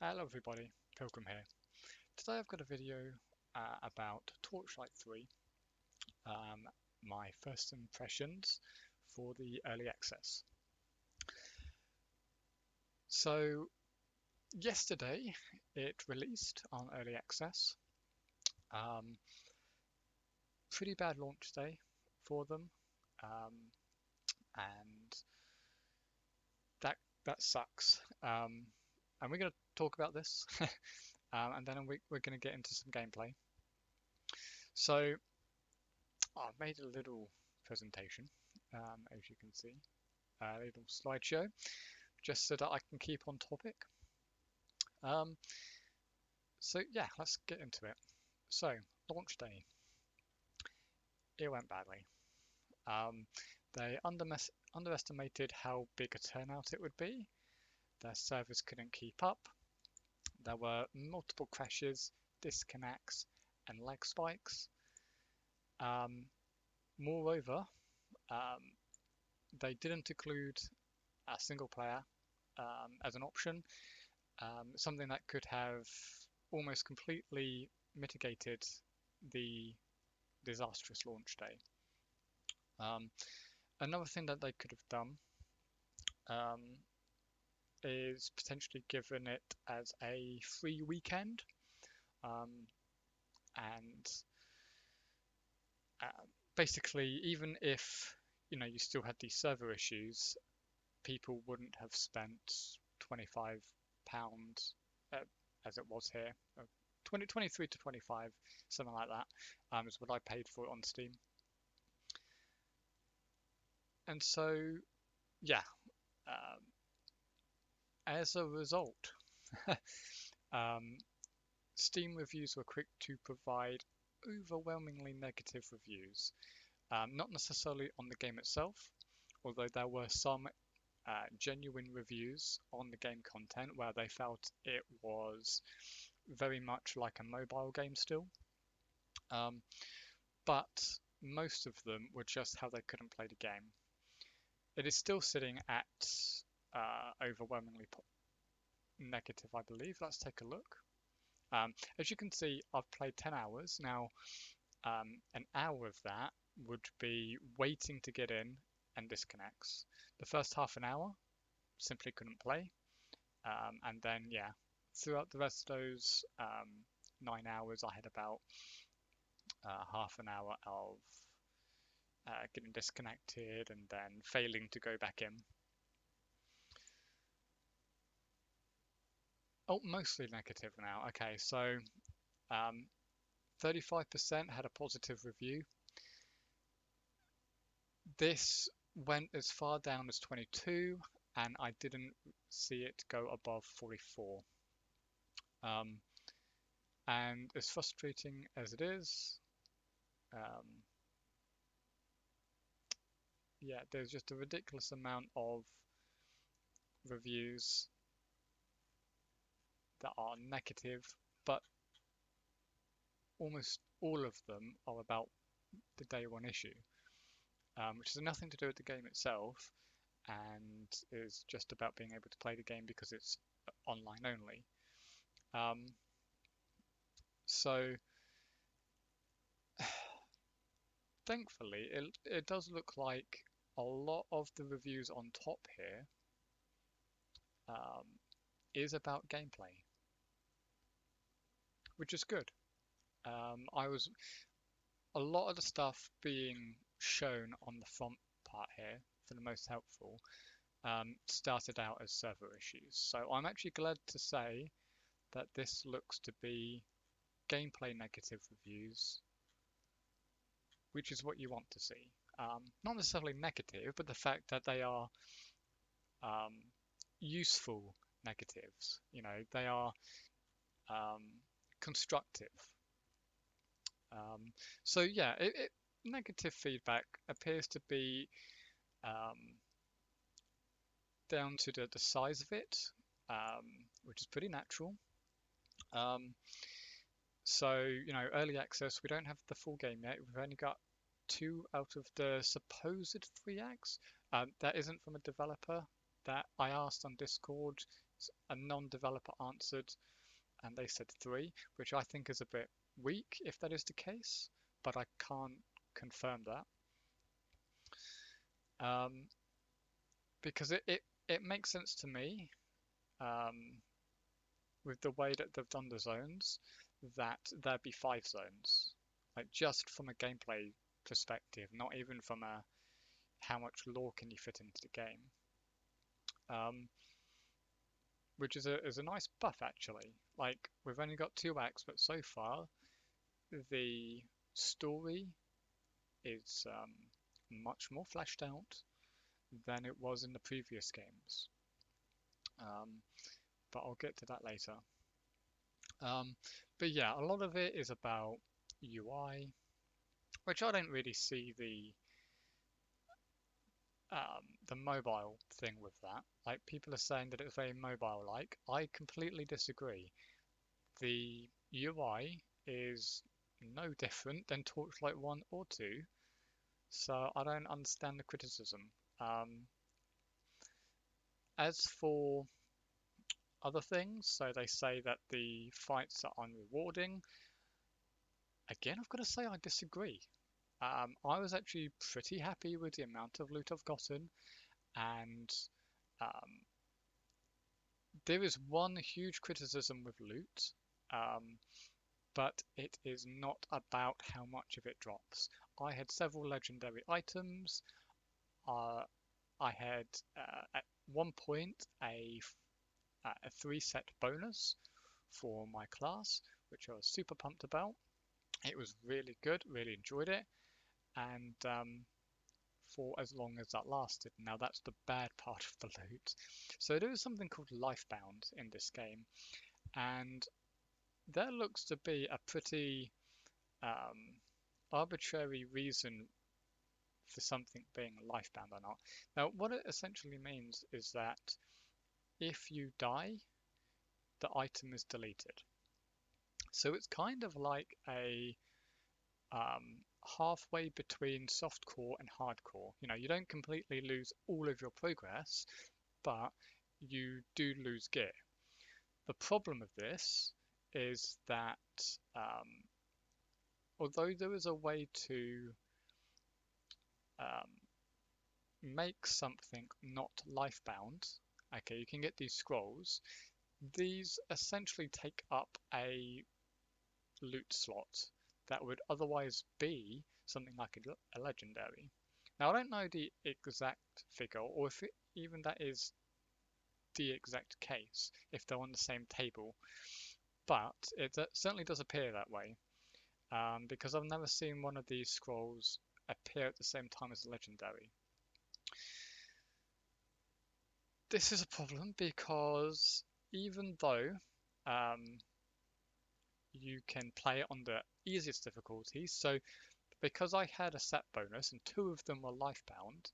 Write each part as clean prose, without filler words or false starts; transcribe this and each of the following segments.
Hello everybody, Pilgrim here. Today I've got a video about Torchlight 3, my first impressions for the early access. So yesterday it released on early access. Pretty bad launch day for them, and that sucks. And we're going to talk about this, and then we're going to get into some gameplay. So I've made a little presentation, as you can see, a little slideshow, just so that I can keep on topic. So yeah, let's get into it. So launch day, it went badly. They underestimated how big a turnout it would be. Their servers couldn't keep up. There were multiple crashes, disconnects, and lag spikes. Moreover, they didn't include a single player as an option, something that could have almost completely mitigated the disastrous launch day. Another thing that they could have done is potentially given it as a free weekend, and basically, even if you still had these server issues, people wouldn't have spent £25 as it was here. 23 to 25, something like that, is what I paid for it on Steam. And so, yeah, as a result, Steam reviews were quick to provide overwhelmingly negative reviews. Not necessarily on the game itself, although there were some genuine reviews on the game content where they felt it was very much like a mobile game still. But most of them were just how they couldn't play the game. It is still sitting at overwhelmingly negative, I believe. Let's take a look. As you can see, I've played 10 hours. Now, an hour of that would be waiting to get in and disconnects. The first half an hour, simply couldn't play. And then, yeah, throughout the rest of those 9 hours, I had about half an hour of getting disconnected and then failing to go back in. Oh, mostly negative now. Okay, so 35% had a positive review. This went as far down as 22, and I didn't see it go above 44. And as frustrating as it is, yeah, there's just a ridiculous amount of reviews that are negative, but almost all of them are about the day one issue, which has nothing to do with the game itself and is just about being able to play the game because it's online only. So thankfully, it does look like a lot of the reviews on top here is about gameplay, which is good. A lot of the stuff being shown on the front part here, for the most helpful, started out as server issues. So I'm actually glad to say that this looks to be gameplay negative reviews, which is what you want to see. Not necessarily negative, but the fact that they are useful negatives. They are constructive. So yeah, negative feedback appears to be down to the size of it, which is pretty natural. So, early access, we don't have the full game yet. We've only got 2 out of the supposed 3 acts. That isn't from a developer. that I asked on Discord, a non-developer answered, and they said 3, which I think is a bit weak if that is the case, but I can't confirm that. Because it makes sense to me, with the way that they've done the zones, that there'd be 5 zones. Like, just from a gameplay perspective, not even from a how much lore can you fit into the game. Which is a nice buff, actually. Like, we've only got 2 acts, but so far the story is much more fleshed out than it was in the previous games. But I'll get to that later. But yeah, a lot of it is about UI, which I don't really see the mobile thing with that. Like, people are saying that it's very mobile-like. I completely disagree. The UI is no different than Torchlight 1 or 2, so I don't understand the criticism. As for other things, so they say that the fights are unrewarding. Again, I've got to say I disagree. I was actually pretty happy with the amount of loot I've gotten, and there is one huge criticism with loot, but it is not about how much of it drops. I had several legendary items. I had at one point a 3-set bonus for my class, which I was super pumped about. It was really good, really enjoyed it, and for as long as that lasted. Now that's the bad part of the loot. So there is something called Lifebound in this game, and there looks to be a pretty arbitrary reason for something being lifebound or not. Now, what it essentially means is that if you die, the item is deleted. So it's kind of like a halfway between softcore and hardcore. You know, you don't completely lose all of your progress, but you do lose gear. The problem with this is that although there is a way to make something not lifebound, okay, you can get these scrolls. These essentially take up a loot slot that would otherwise be something like a legendary. Now, I don't know the exact figure, or if even that is the exact case, if they're on the same table, but it certainly does appear that way, because I've never seen one of these scrolls appear at the same time as a legendary. This is a problem because even though you can play it on the easiest difficulty, so because I had a set bonus and 2 of them were lifebound,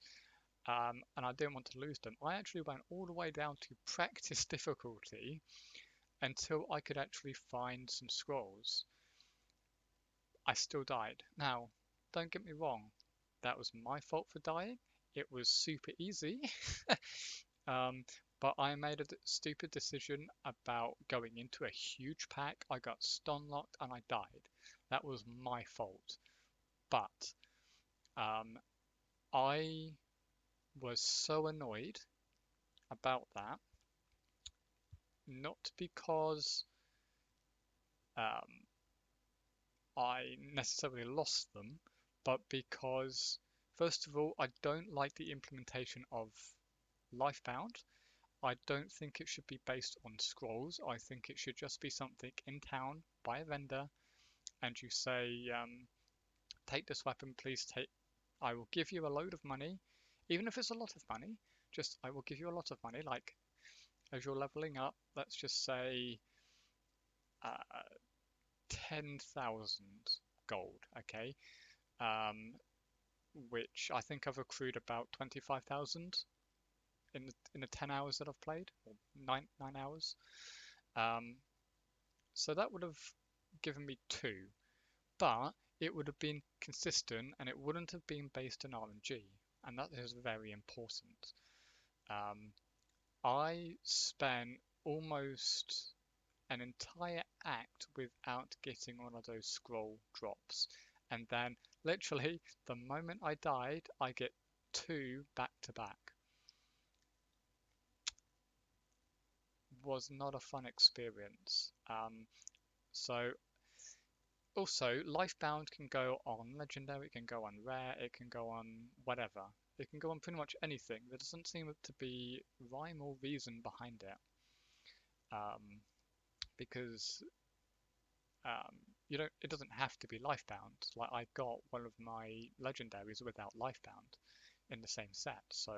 and I didn't want to lose them, I actually went all the way down to practice difficulty until I could actually find some scrolls. I still died. Now, don't get me wrong, that was my fault for dying. It was super easy. But I made a stupid decision about going into a huge pack. I got stun locked and I died. That was my fault. But I was so annoyed about that, not because I necessarily lost them, but because, first of all, I don't like the implementation of Lifebound. I don't think it should be based on scrolls. I think it should just be something in town by a vendor, and you say, take this weapon, please take. I will give you a load of money, even if it's a lot of money. Just I will give you a lot of money. Like, as you're leveling up, let's just say 10,000 gold. Okay, which I think I've accrued about 25,000 in the 10 hours that I've played, or nine hours. So that would have given me 2, but it would have been consistent and it wouldn't have been based on RNG, and that is very important. I spent almost an entire act without getting one of those scroll drops. And then, literally, the moment I died, I get two back to back. Was not a fun experience. So, also, Lifebound can go on Legendary, it can go on Rare, it can go on whatever. It can go on pretty much anything. There doesn't seem to be rhyme or reason behind it. Because um, you don't. It doesn't have to be Lifebound. Like I got one of my legendaries without Lifebound in the same set. So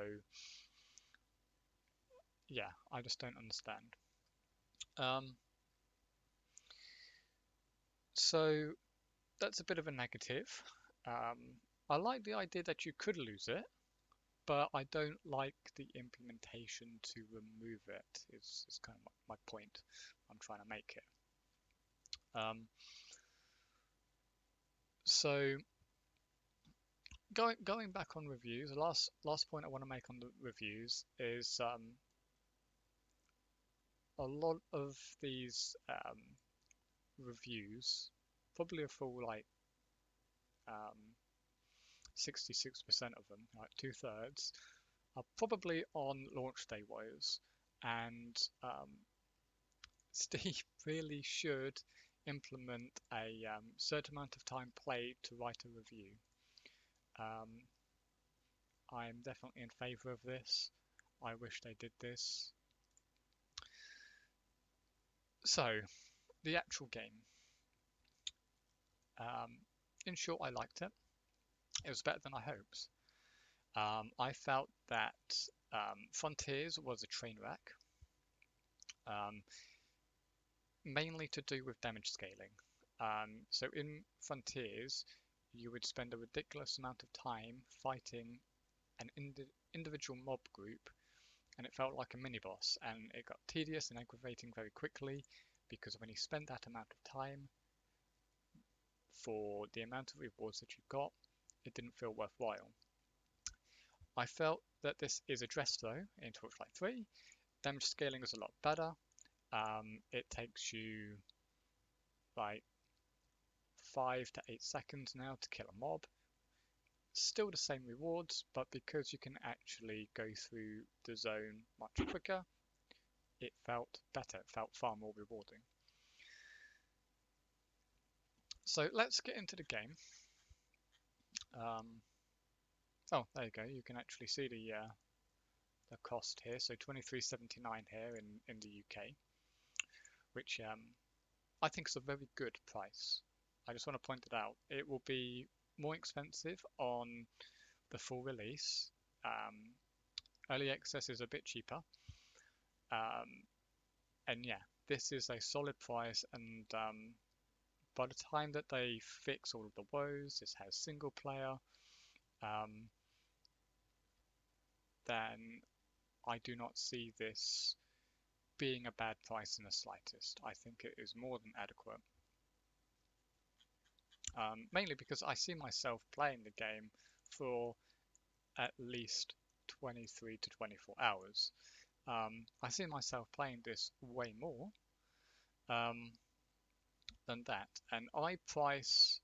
yeah, I just don't understand. Um, so that's a bit of a negative. Um, I like the idea that you could lose it, but I don't like the implementation to remove it. Is kind of my point I'm trying to make here. So going back on reviews, the last point I want to make on the reviews is a lot of these reviews, probably a full like 66% of them, like 2/3, are probably on launch day woes, and Steve really should implement a certain amount of time played to write a review. Um, I'm definitely in favour of this. I wish they did this. So, the actual game. In short, I liked it. It was better than I hoped. I felt that Frontiers was a train wreck, um, mainly to do with damage scaling. So in Frontiers, you would spend a ridiculous amount of time fighting an individual mob group, and it felt like a mini boss, and it got tedious and aggravating very quickly because when you spend that amount of time for the amount of rewards that you got, it didn't feel worthwhile. I felt that this is addressed though in Torchlight 3. Damage scaling is a lot better. It takes you like 5 to 8 seconds now to kill a mob. Still the same rewards, but because you can actually go through the zone much quicker, it felt better. It felt far more rewarding. So let's get into the game. Oh, there you go. You can actually see the cost here. So 23.79 here in the UK, which I think is a very good price. I just want to point it out. It will be more expensive on the full release. Early access is a bit cheaper. And yeah, this is a solid price. And by the time that they fix all of the woes, this has single player, then I do not see this being a bad price in the slightest. I think it is more than adequate. Mainly because I see myself playing the game for at least 23 to 24 hours. I see myself playing this way more than that, and I price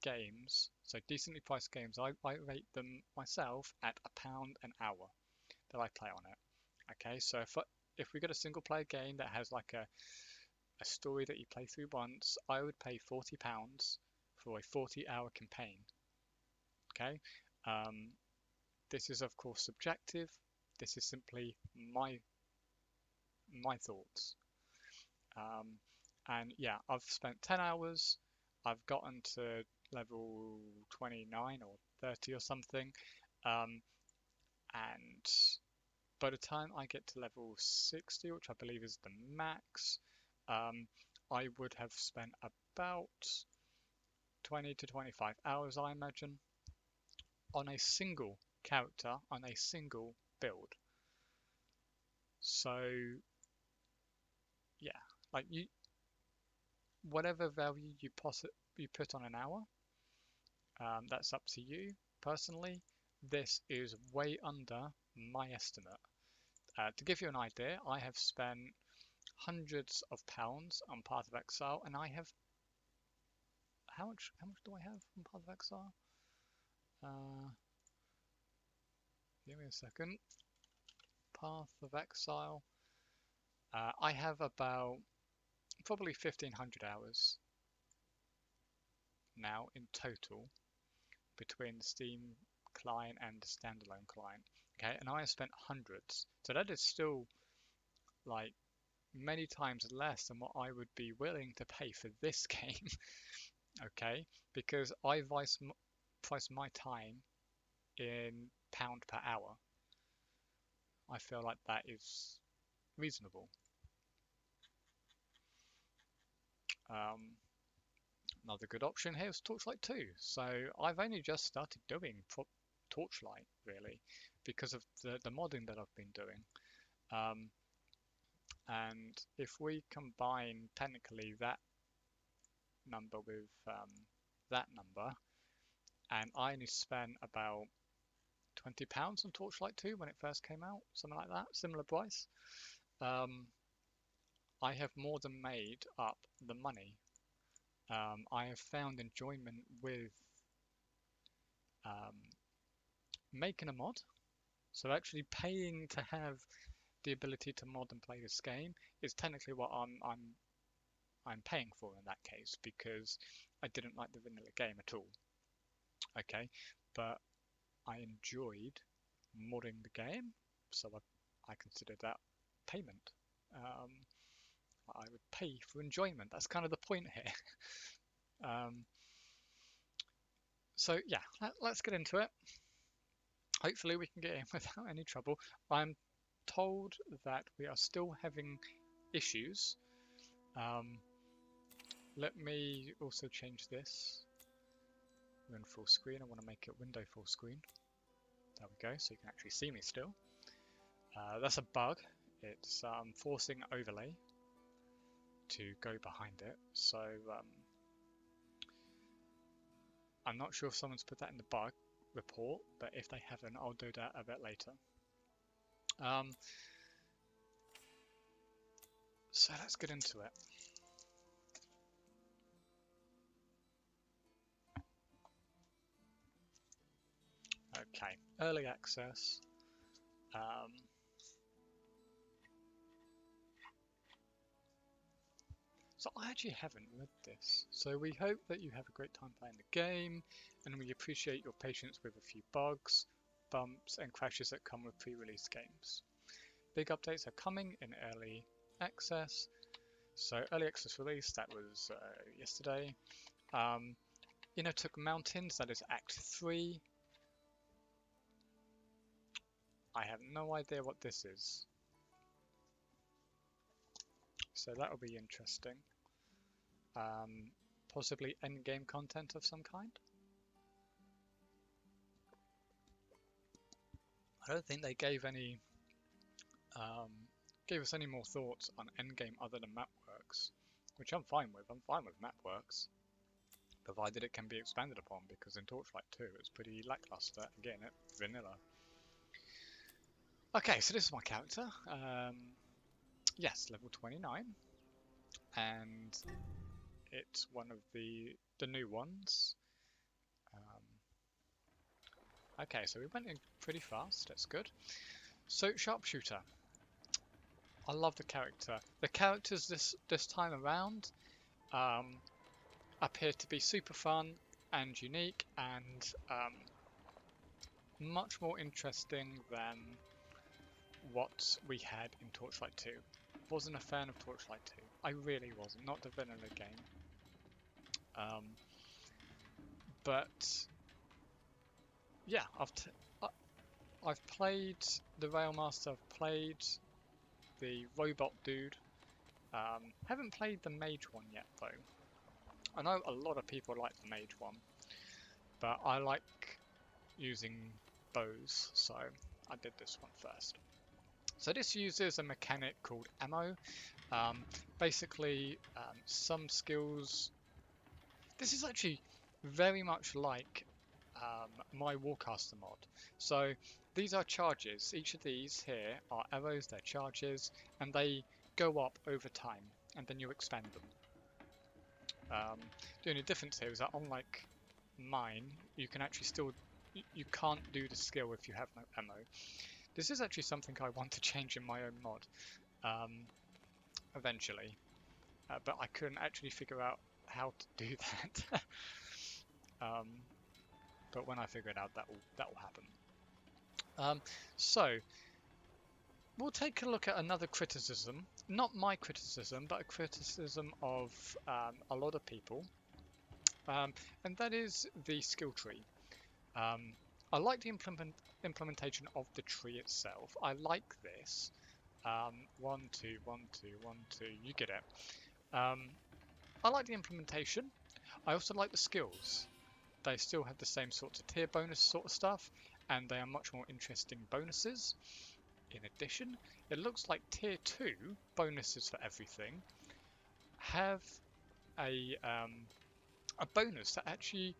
games, so decently priced games, I rate them myself at £1 an hour that I play on it. Okay, so if we get a single player game that has like a story that you play through once, I would pay £40 for a 40-hour campaign. Okay, this is of course subjective. This is simply my thoughts. And yeah, I've spent 10 hours. I've gotten to level 29 or 30 or something. And by the time I get to level 60, which I believe is the max, I would have spent about 20 to 25 hours, I imagine, on a single character, on a single build. So yeah, like whatever value you put on an hour, that's up to you. Personally, this is way under my estimate. To give you an idea, I have spent hundreds of pounds on Path of Exile, and I have how much do I have on Path of Exile? Give me a second. Path of Exile. I have about probably 1500 hours now in total between the Steam client and the standalone client. Okay, and I have spent hundreds, so that is still like many times less than what I would be willing to pay for this game. Okay, because I price my time in pound per hour. I feel like that is reasonable. Another good option here is Torchlight 2. So I've only just started doing Torchlight really because of the modding that I've been doing. And if we combine technically that number with that number, and I only spent about £20 on Torchlight 2 when it first came out, something like that, similar price. I have more than made up the money. I have found enjoyment with making a mod, so actually paying to have the ability to mod and play this game is technically what I'm paying for in that case, because I didn't like the vanilla game at all. Okay, but I enjoyed modding the game, so I considered that payment. I would pay for enjoyment. That's kind of the point here. So yeah, let's get into it. Hopefully we can get in without any trouble. I'm told that we are still having issues. Let me also change this. We're in full screen. I want to make it window full screen. There we go, so you can actually see me still. That's a bug. It's forcing overlay to go behind it. So I'm not sure if someone's put that in the bug report, but if they haven't, I'll do that a bit later. So let's get into it. Okay, early access. So I actually haven't read this, so we hope that you have a great time playing the game, and we appreciate your patience with a few bugs, bumps, and crashes that come with pre-release games. Big updates are coming in early access. So early access release, that was yesterday. Innotuk Mountains, that is Act 3. I have no idea what this is, so that will be interesting. Possibly endgame content of some kind. I don't think they gave any gave us any more thoughts on endgame other than mapworks, which I'm fine with. I'm fine with mapworks, provided it can be expanded upon, because in Torchlight 2 it's pretty lackluster. Again, vanilla. Okay, so this is my character. Yes, level 29, and it's one of the new ones. Okay, so we went in pretty fast. That's good. So Sharpshooter. I love the character. The characters this time around appear to be super fun and unique, and much more interesting than what we had in Torchlight 2. Wasn't a fan of Torchlight 2. I really wasn't. Not the vanilla game. But yeah, I've played the Railmaster. I've played the robot dude. Haven't played the mage one yet though. I know a lot of people like the mage one, but I like using bows, so I did this one first. So this uses a mechanic called ammo. Basically, some skills. This is actually very much like my Warcaster mod. So these are charges. Each of these here are arrows, they're charges, and they go up over time, and then you expand them. The only difference here is that unlike mine, you can actually still, you can't do the skill if you have no ammo. This is actually something I want to change in my own mod eventually, but I couldn't actually figure out how to do that. But when I figure it out, that will happen. So we'll take a look at another criticism, not my criticism, but a criticism of a lot of people, and that is the skill tree. I like the implementation of the tree itself. I like this. 1, 2, 1, 2, 1, 2, you get it. I like the implementation. I also like the skills. They still have the same sorts of tier bonus sort of stuff, and they are much more interesting bonuses. In addition, it looks like tier 2 bonuses for everything have a bonus that actually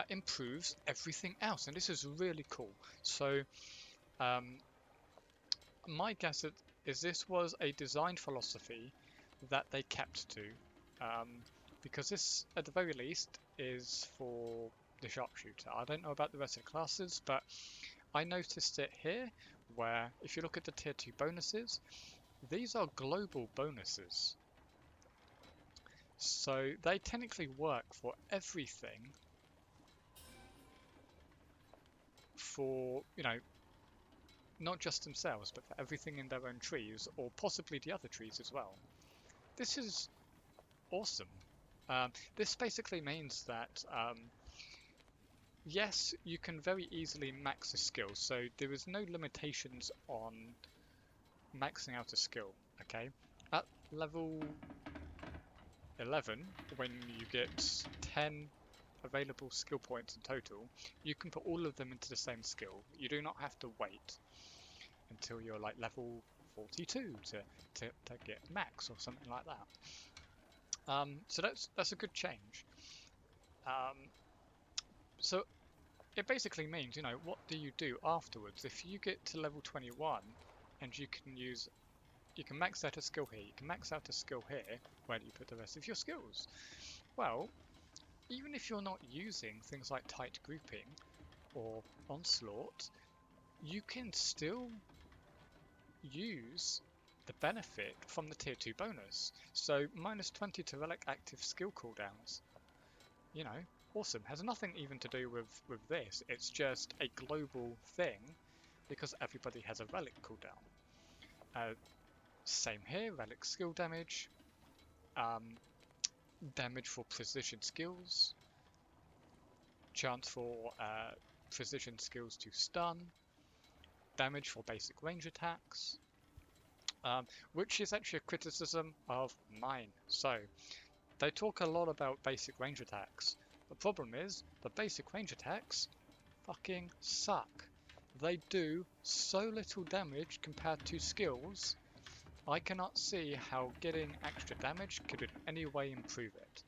improves everything else, and this is really cool. So my guess is this was a design philosophy that they kept to, because this at the very least is for the sharpshooter. I don't know about the rest of the classes, but I noticed it here where if you look at the tier 2 bonuses, these are global bonuses. So they technically work for everything, for, you know, not just themselves, but for everything in their own trees, or possibly the other trees as well. This is awesome. This basically means that, yes, you can very easily max a skill, so there is no limitations on maxing out a skill, okay? At level 11, when you get 10 available skill points in total, you can put all of them into the same skill. You do not have to wait until you're like level 42 to get max or something like that. So that's a good change. So it basically means, you know, what do you do afterwards? If you get to level 21 and you can max out a skill here, you can max out a skill here, where do you put the rest of your skills? Well, even if you're not using things like tight grouping or onslaught, you can still use the benefit from the tier 2 bonus. So minus 20 to relic active skill cooldowns. You know, awesome. Has nothing even to do with this. It's just a global thing because everybody has a relic cooldown. Same here, relic skill damage, damage for precision skills, chance for precision skills to stun, damage for basic range attacks, which is actually a criticism of mine. So they talk a lot about basic range attacks. The problem is the basic range attacks fucking suck. They do so little damage compared to skills. I cannot see how getting extra damage could in any way improve it.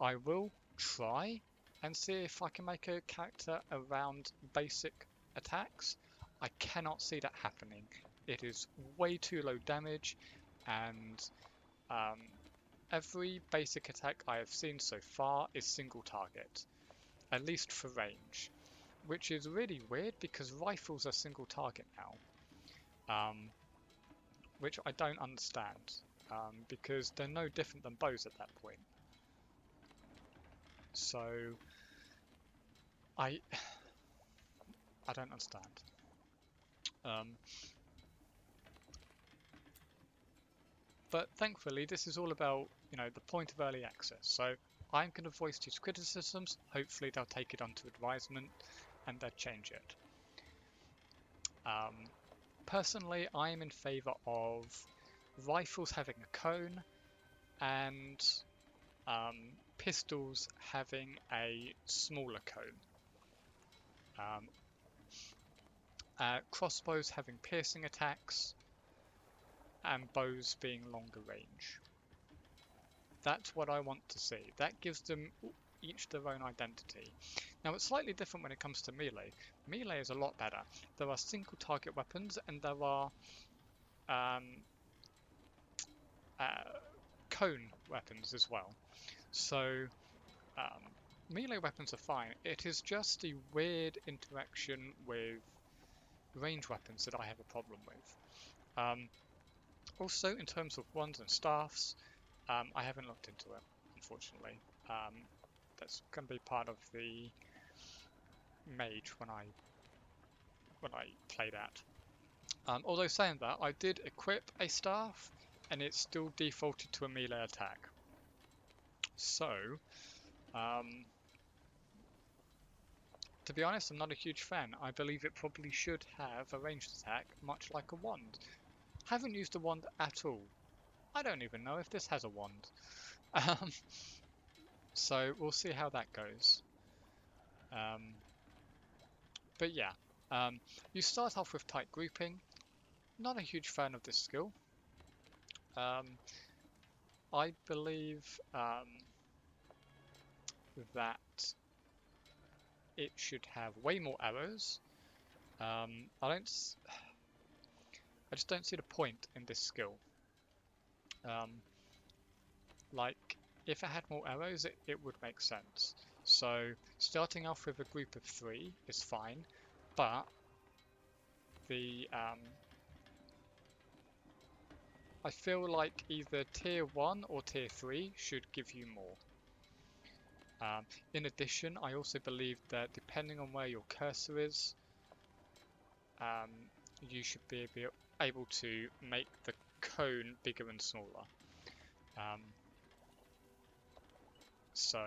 I will try and see if I can make a character around basic attacks. I cannot see that happening. It is way too low damage, and every basic attack I have seen so far is single target, at least for range, which is really weird because rifles are single target now. Which I don't understand, because they're no different than bows at that point. So I don't understand. But thankfully, this is all about, you know, the point of early access. So I'm going to voice these criticisms. Hopefully, they'll take it onto advisement and they'll change it. Personally, I am in favour of rifles having a cone and pistols having a smaller cone. Crossbows having piercing attacks and bows being longer range. That's what I want to see. That gives them each their own identity. Now it's slightly different when it comes to melee. Melee is a lot better. There are single target weapons and there are um, cone weapons as well. So um, melee weapons are fine. It is just the weird interaction with range weapons that I have a problem with. Also, in terms of wands and staffs, I haven't looked into it, unfortunately. That's going to be part of the mage when I play that. Although saying that, I did equip a staff, and it still defaulted to a melee attack. So, to be honest, I'm not a huge fan. I believe it probably should have a ranged attack, much like a wand. Haven't used a wand at all. I don't even know if this has a wand. So we'll see how that goes. But yeah, you start off with tight grouping. Not a huge fan of this skill. I believe that it should have way more arrows. I just don't see the point in this skill. Like, if it had more arrows, it would make sense. So, starting off with a group of 3 is fine, but the I feel like either tier 1 or tier 3 should give you more. In addition, I also believe that depending on where your cursor is, you should be able to make the cone bigger and smaller. So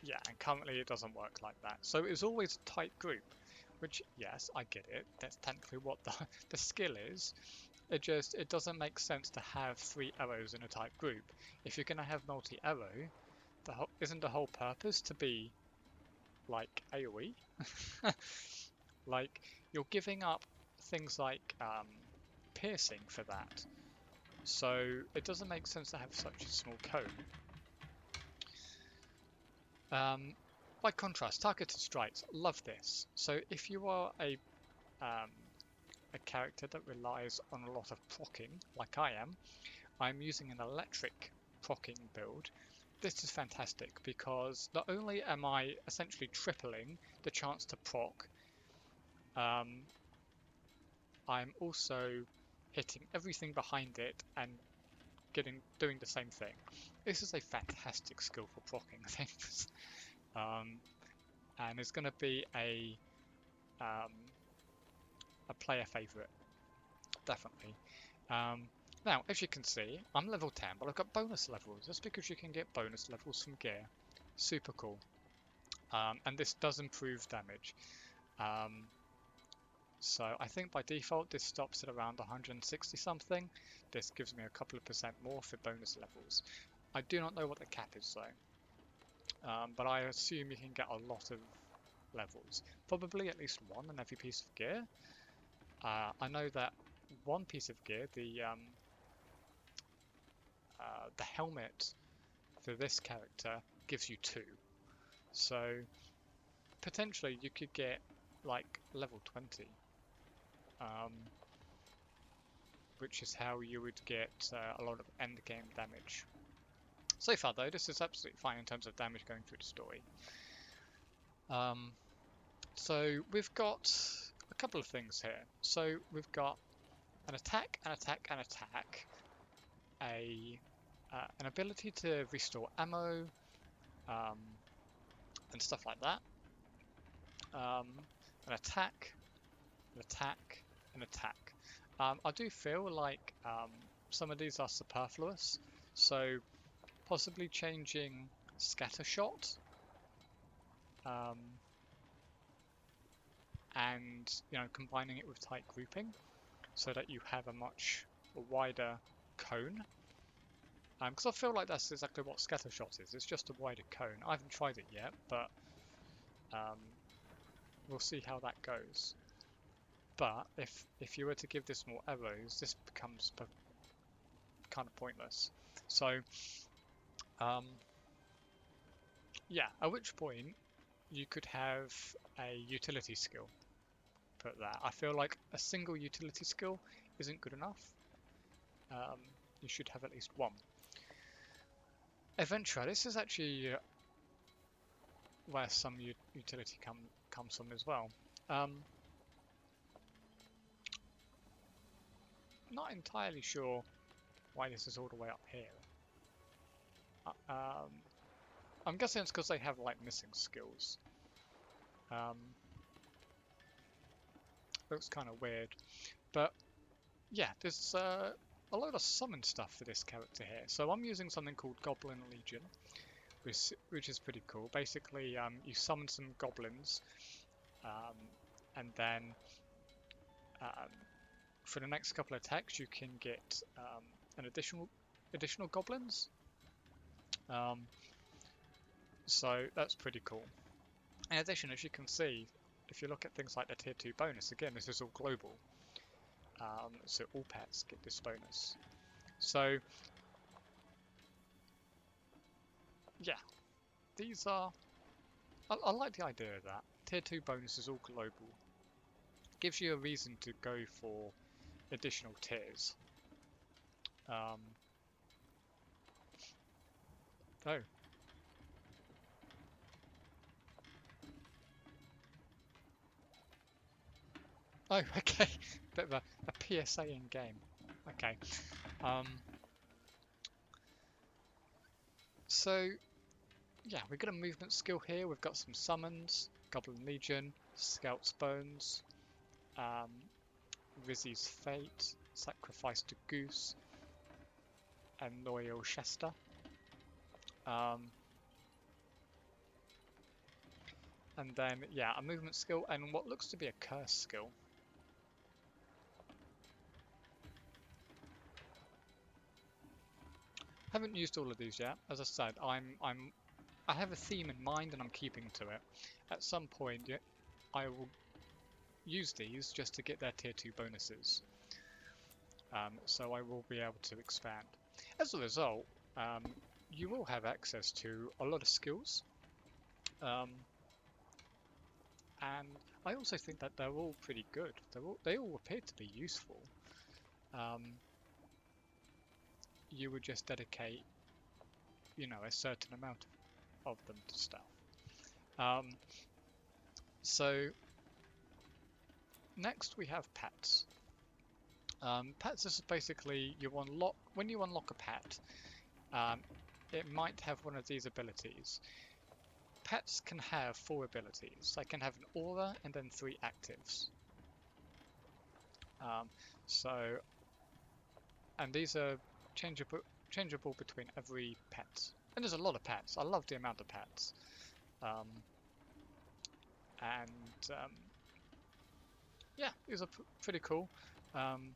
yeah, and currently it doesn't work like that. So it's always a tight group, which, yes, I get it. That's technically what the skill is. It doesn't make sense to have 3 arrows in a tight group. If you're going to have multi-arrow, isn't the whole purpose to be like AoE? Like, you're giving up things like piercing for that. So it doesn't make sense to have such a small cone. By contrast, targeted strikes, love this. So if you are a character that relies on a lot of proccing, like I am, I'm using an electric proccing build. This is fantastic because not only am I essentially tripling the chance to proc, I'm also hitting everything behind it and doing the same thing. This is a fantastic skill for proccing things. And it's going to be a player favourite, definitely. Now, as you can see, I'm level 10, but I've got bonus levels. That's because you can get bonus levels from gear. Super cool. And this does improve damage. So I think by default this stops at around 160 something. This gives me a couple of % more for bonus levels. I do not know what the cap is though. But I assume you can get a lot of levels. Probably at least 1 in every piece of gear. I know that one piece of gear, the helmet for this character, gives you 2. So potentially you could get like level 20. Which is how you would get a lot of end game damage. So far though, this is absolutely fine in terms of damage going through the story. So we've got a couple of things here. So we've got an attack, an attack, an attack, an ability to restore ammo, and stuff like that. An attack, an attack, an attack. I do feel like some of these are superfluous, so possibly changing Scattershot and combining it with tight grouping so that you have a much wider cone. Because I feel like that's exactly what Scattershot is. It's just a wider cone. I haven't tried it yet, but we'll see how that goes. But if you were to give this more arrows, this becomes kind of pointless. So yeah, at which point you could have a utility skill put there. I feel like a single utility skill isn't good enough. You should have at least one. Adventurer, this is actually where some utility comes from as well. Not entirely sure why this is all the way up here. I'm guessing it's because they have like missing skills. Looks kind of weird, but yeah, there's a load of summon stuff for this character here. So I'm using something called Goblin Legion, which is pretty cool. Basically, you summon some goblins, and then for the next couple of attacks, you can get an additional goblins. So that's pretty cool. In addition, as you can see, if you look at things like the tier 2 bonus, again, this is all global. So all pets get this bonus. So yeah, these are... I like the idea of that. Tier 2 bonus is all global. Gives you a reason to go for additional tiers. Oh. Oh, okay. Bit of a PSA in game. Okay. So, yeah, we've got a movement skill here. We've got some summons, Goblin Legion, Scout's Bones, Rizzy's Fate, Sacrifice to Goose, and Loyal Shesta. And then, yeah, a movement skill and what looks to be a curse skill. Haven't used all of these yet. As I said, I have a theme in mind and I'm keeping to it. At some point, I will use these just to get their tier 2 bonuses. So I will be able to expand. As a result, you will have access to a lot of skills. And I also think that they're all pretty good. They all appear to be useful. You would just dedicate, a certain amount of them to stuff. So next we have pets. Pets is basically when you unlock a pet, it might have one of these abilities. Pets can have 4 abilities. They can have an aura and then 3 actives. And these are changeable between every pet. And there's a lot of pets. I love the amount of pets. Yeah, these are pretty cool. Can't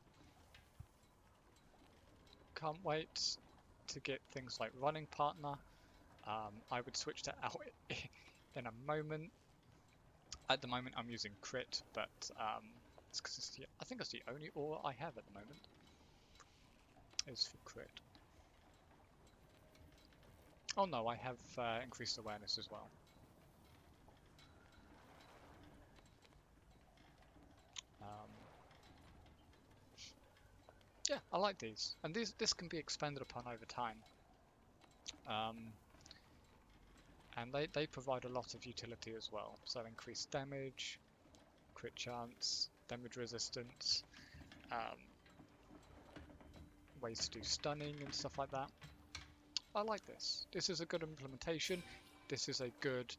wait to get things like running partner. I would switch that out in a moment. At the moment I'm using crit, but it's because I think it's the only aura I have at the moment is for crit. Oh no, I have increased awareness as well. Yeah, I like these, and this can be expanded upon over time. And they provide a lot of utility as well. So increased damage, crit chance, damage resistance, ways to do stunning and stuff like that. I like this. This is a good implementation. This is a good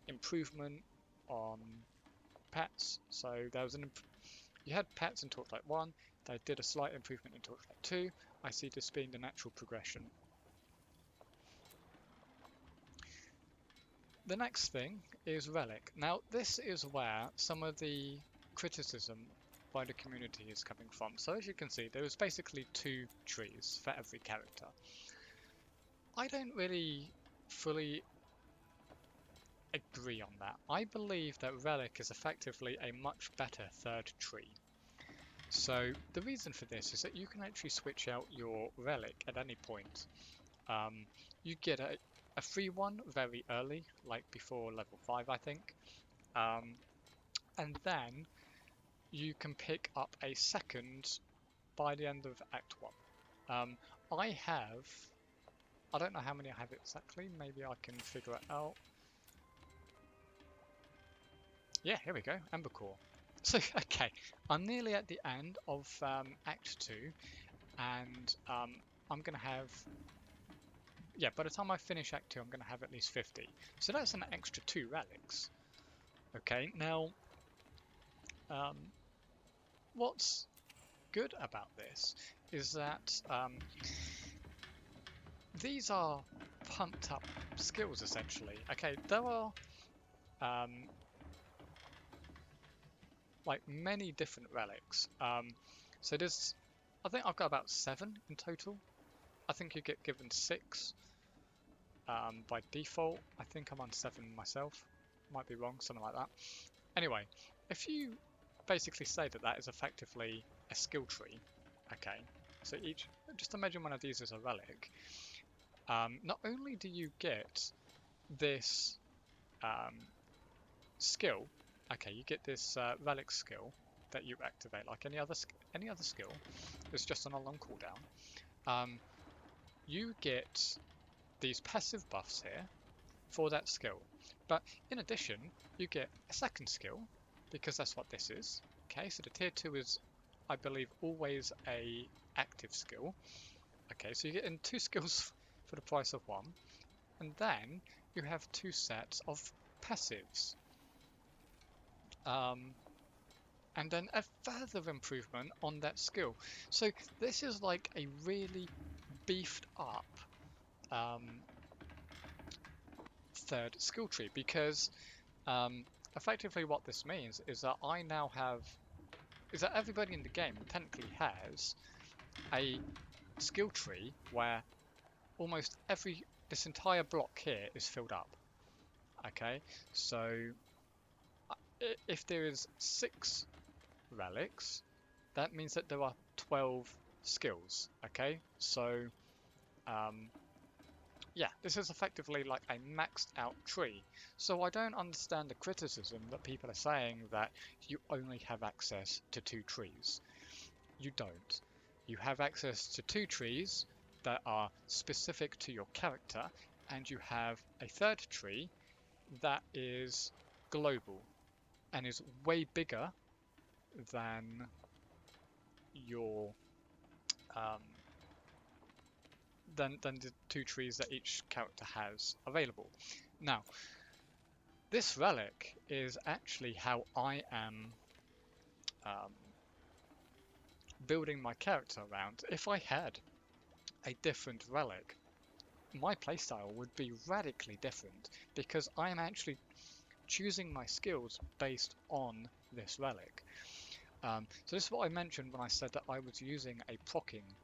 improvement on pets. So there was you had pets in Torchlight 1. They did a slight improvement in Torchlight 2. I see this being the natural progression. The next thing is relic. Now this is where some of the criticism by the community is coming from. So as you can see, there is basically 2 trees for every character. I don't really fully agree on that. I believe that relic is effectively a much better 3rd tree. So the reason for this is that you can actually switch out your relic at any point. You get a free one very early, like before level 5, I think. And then you can pick up a second by the end of Act 1. I don't know how many I have exactly, maybe I can figure it out. Yeah, here we go, Ember Core. So, okay, I'm nearly at the end of Act 2, and I'm going to have, yeah, by the time I finish Act 2, I'm going to have at least 50. So that's an extra 2 relics. Okay, now, what's good about this is that these are pumped up skills, essentially. Okay, there are like many different relics. So there's, I think I've got about 7 in total. I think you get given 6 by default. I think I'm on 7 myself. Might be wrong, something like that. Anyway, if you basically say that that is effectively a skill tree, okay, so just imagine one of these as a relic. Not only do you get this skill, okay, you get this relic skill that you activate like any other skill. It's just on a long cooldown. You get these passive buffs here for that skill, but in addition, you get a second skill because that's what this is. Okay, so the tier 2 is, I believe, always a active skill. Okay, so you get in 2 skills for the price of 1, and then you have 2 sets of passives. And then a further improvement on that skill. So this is like a really beefed up third skill tree, because effectively what this means is that everybody in the game technically has a skill tree where almost this entire block here is filled up. Okay, so if there is 6 relics, that means that there are 12 skills. Okay, so yeah, this is effectively like a maxed out tree. So I don't understand the criticism that people are saying that you only have access to 2 trees. You don't. You have access to 2 trees that are specific to your character, and you have a third tree that is global and is way bigger than your than the 2 trees that each character has available. Now, this relic is actually how I am building my character around. If I had a different relic, my playstyle would be radically different, because I am actually choosing my skills based on this relic. So this is what I mentioned when I said that I was using a proccing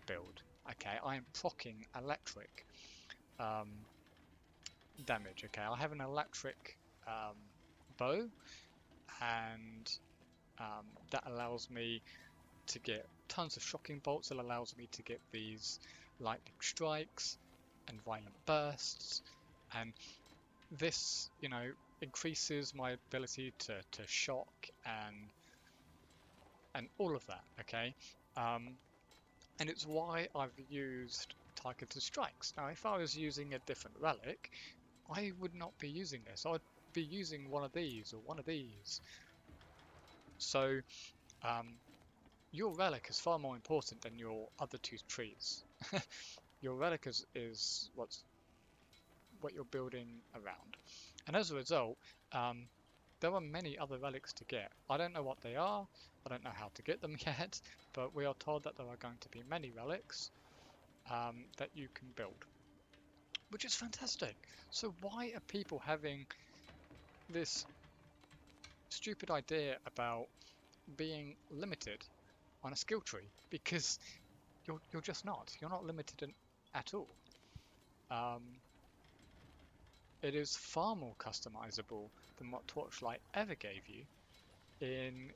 build. Okay, I am proccing electric damage. Okay, I have an electric bow, and that allows me to get tons of shocking bolts. It allows me to get these lightning strikes and violent bursts, and this, increases my ability to shock and all of that. Okay, and it's why I've used targeted strikes. Now, if I was using a different relic, I would not be using this. I'd be using one of these or one of these. So your relic is far more important than your other 2 trees. Your relic is what you're building around, and as a result, there are many other relics to get. I don't know what they are, I don't know how to get them yet, but we are told that there are going to be many relics that you can build, which is fantastic. So why are people having this stupid idea about being limited on a skill tree? Because you're just not. You're not limited at all. It is far more customizable than what Torchlight ever gave you in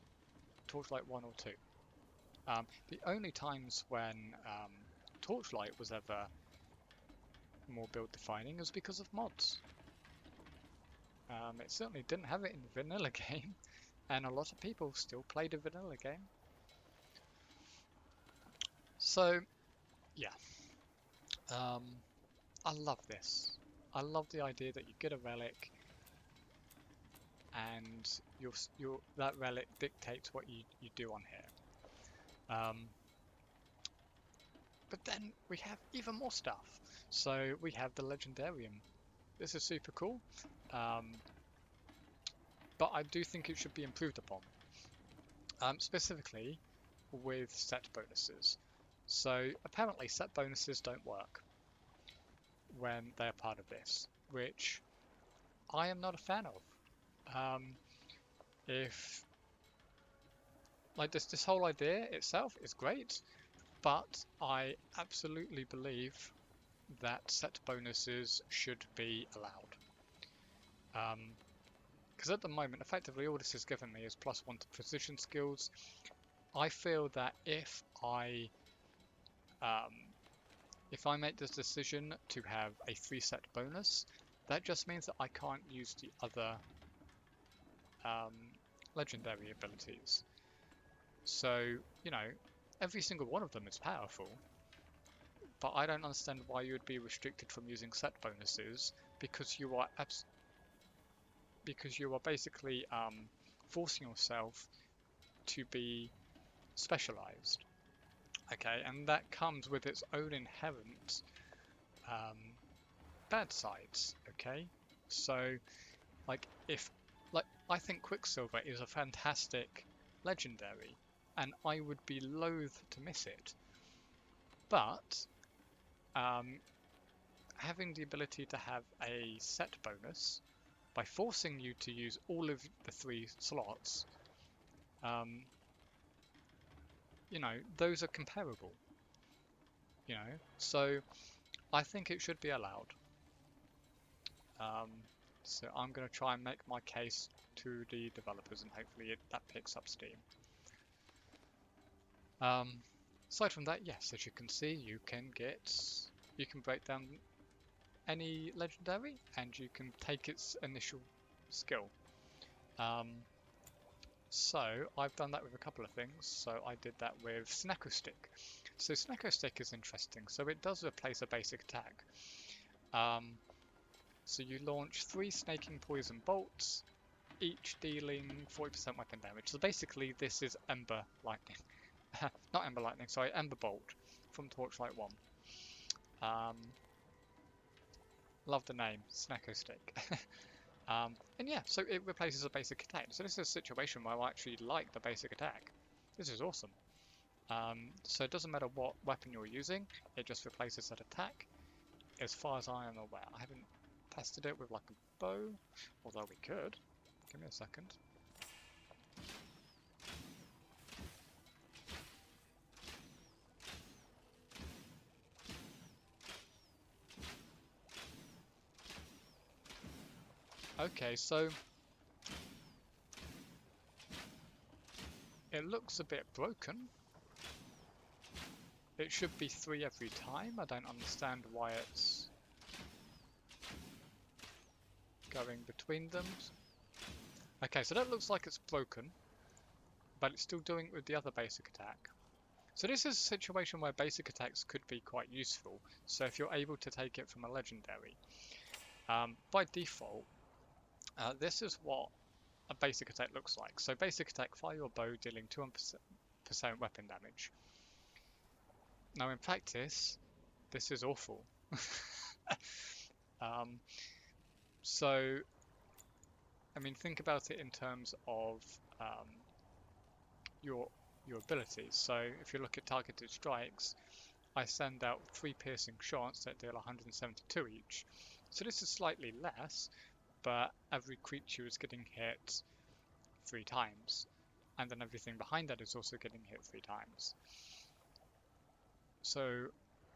Torchlight 1 or 2. The only times when Torchlight was ever more build defining is because of mods. It certainly didn't have it in the vanilla game, and a lot of people still play the vanilla game. So, yeah, I love this. I love the idea that you get a relic, and that relic dictates what you do on here. But then we have even more stuff. So we have the Legendarium. This is super cool, but I do think it should be improved upon, specifically with set bonuses. So apparently set bonuses don't work when they're part of this, which I am not a fan of. If like this whole idea itself is great, but I absolutely believe that set bonuses should be allowed. Because at the moment, effectively all this has given me is +1 to precision skills. I feel that if I make this decision to have a 3-set bonus, that just means that I can't use the other legendary abilities. So, you know, every single one of them is powerful, but I don't understand why you would be restricted from using set bonuses, because you are basically forcing yourself to be specialized. Okay, and that comes with its own inherent bad sides. Okay, so like I think Quicksilver is a fantastic legendary, and I would be loath to miss it. But having the ability to have a set bonus by forcing you to use all of the 3 slots, you know, those are comparable. You know, so I think it should be allowed. So I'm going to try and make my case to the developers, and hopefully that picks up steam. Aside from that, yes, as you can see, you can break down any legendary, and you can take its initial skill. So I've done that with a couple of things. So I did that with Snacko Stick. So Snacko Stick is interesting. So it does replace a basic attack. So you launch 3 snaking poison bolts, each dealing 40% weapon damage. So basically this is Ember Lightning. Not Ember Lightning, sorry, Ember Bolt from Torchlight 1. Love the name, Snacko Stick. And yeah, so it replaces a basic attack. So this is a situation where I actually like the basic attack. This is awesome. So it doesn't matter what weapon you're using, it just replaces that attack, as far as I am aware. I haven't tested it with like a bow, although we could. Give me a second. Okay, so it looks a bit broken. It should be 3 every time. I don't understand why it's going between them. Okay, so that looks like it's broken, but it's still doing it with the other basic attack. So this is a situation where basic attacks could be quite useful. So if you're able to take it from a legendary, by default, this is what a basic attack looks like. So basic attack, fire your bow, dealing 200% weapon damage. Now in practice, this is awful. So, I mean, think about it in terms of your abilities. So if you look at targeted strikes, I send out 3 piercing shots that deal 172 each. So this is slightly less, but every creature is getting hit 3 times, and then everything behind that is also getting hit 3 times. So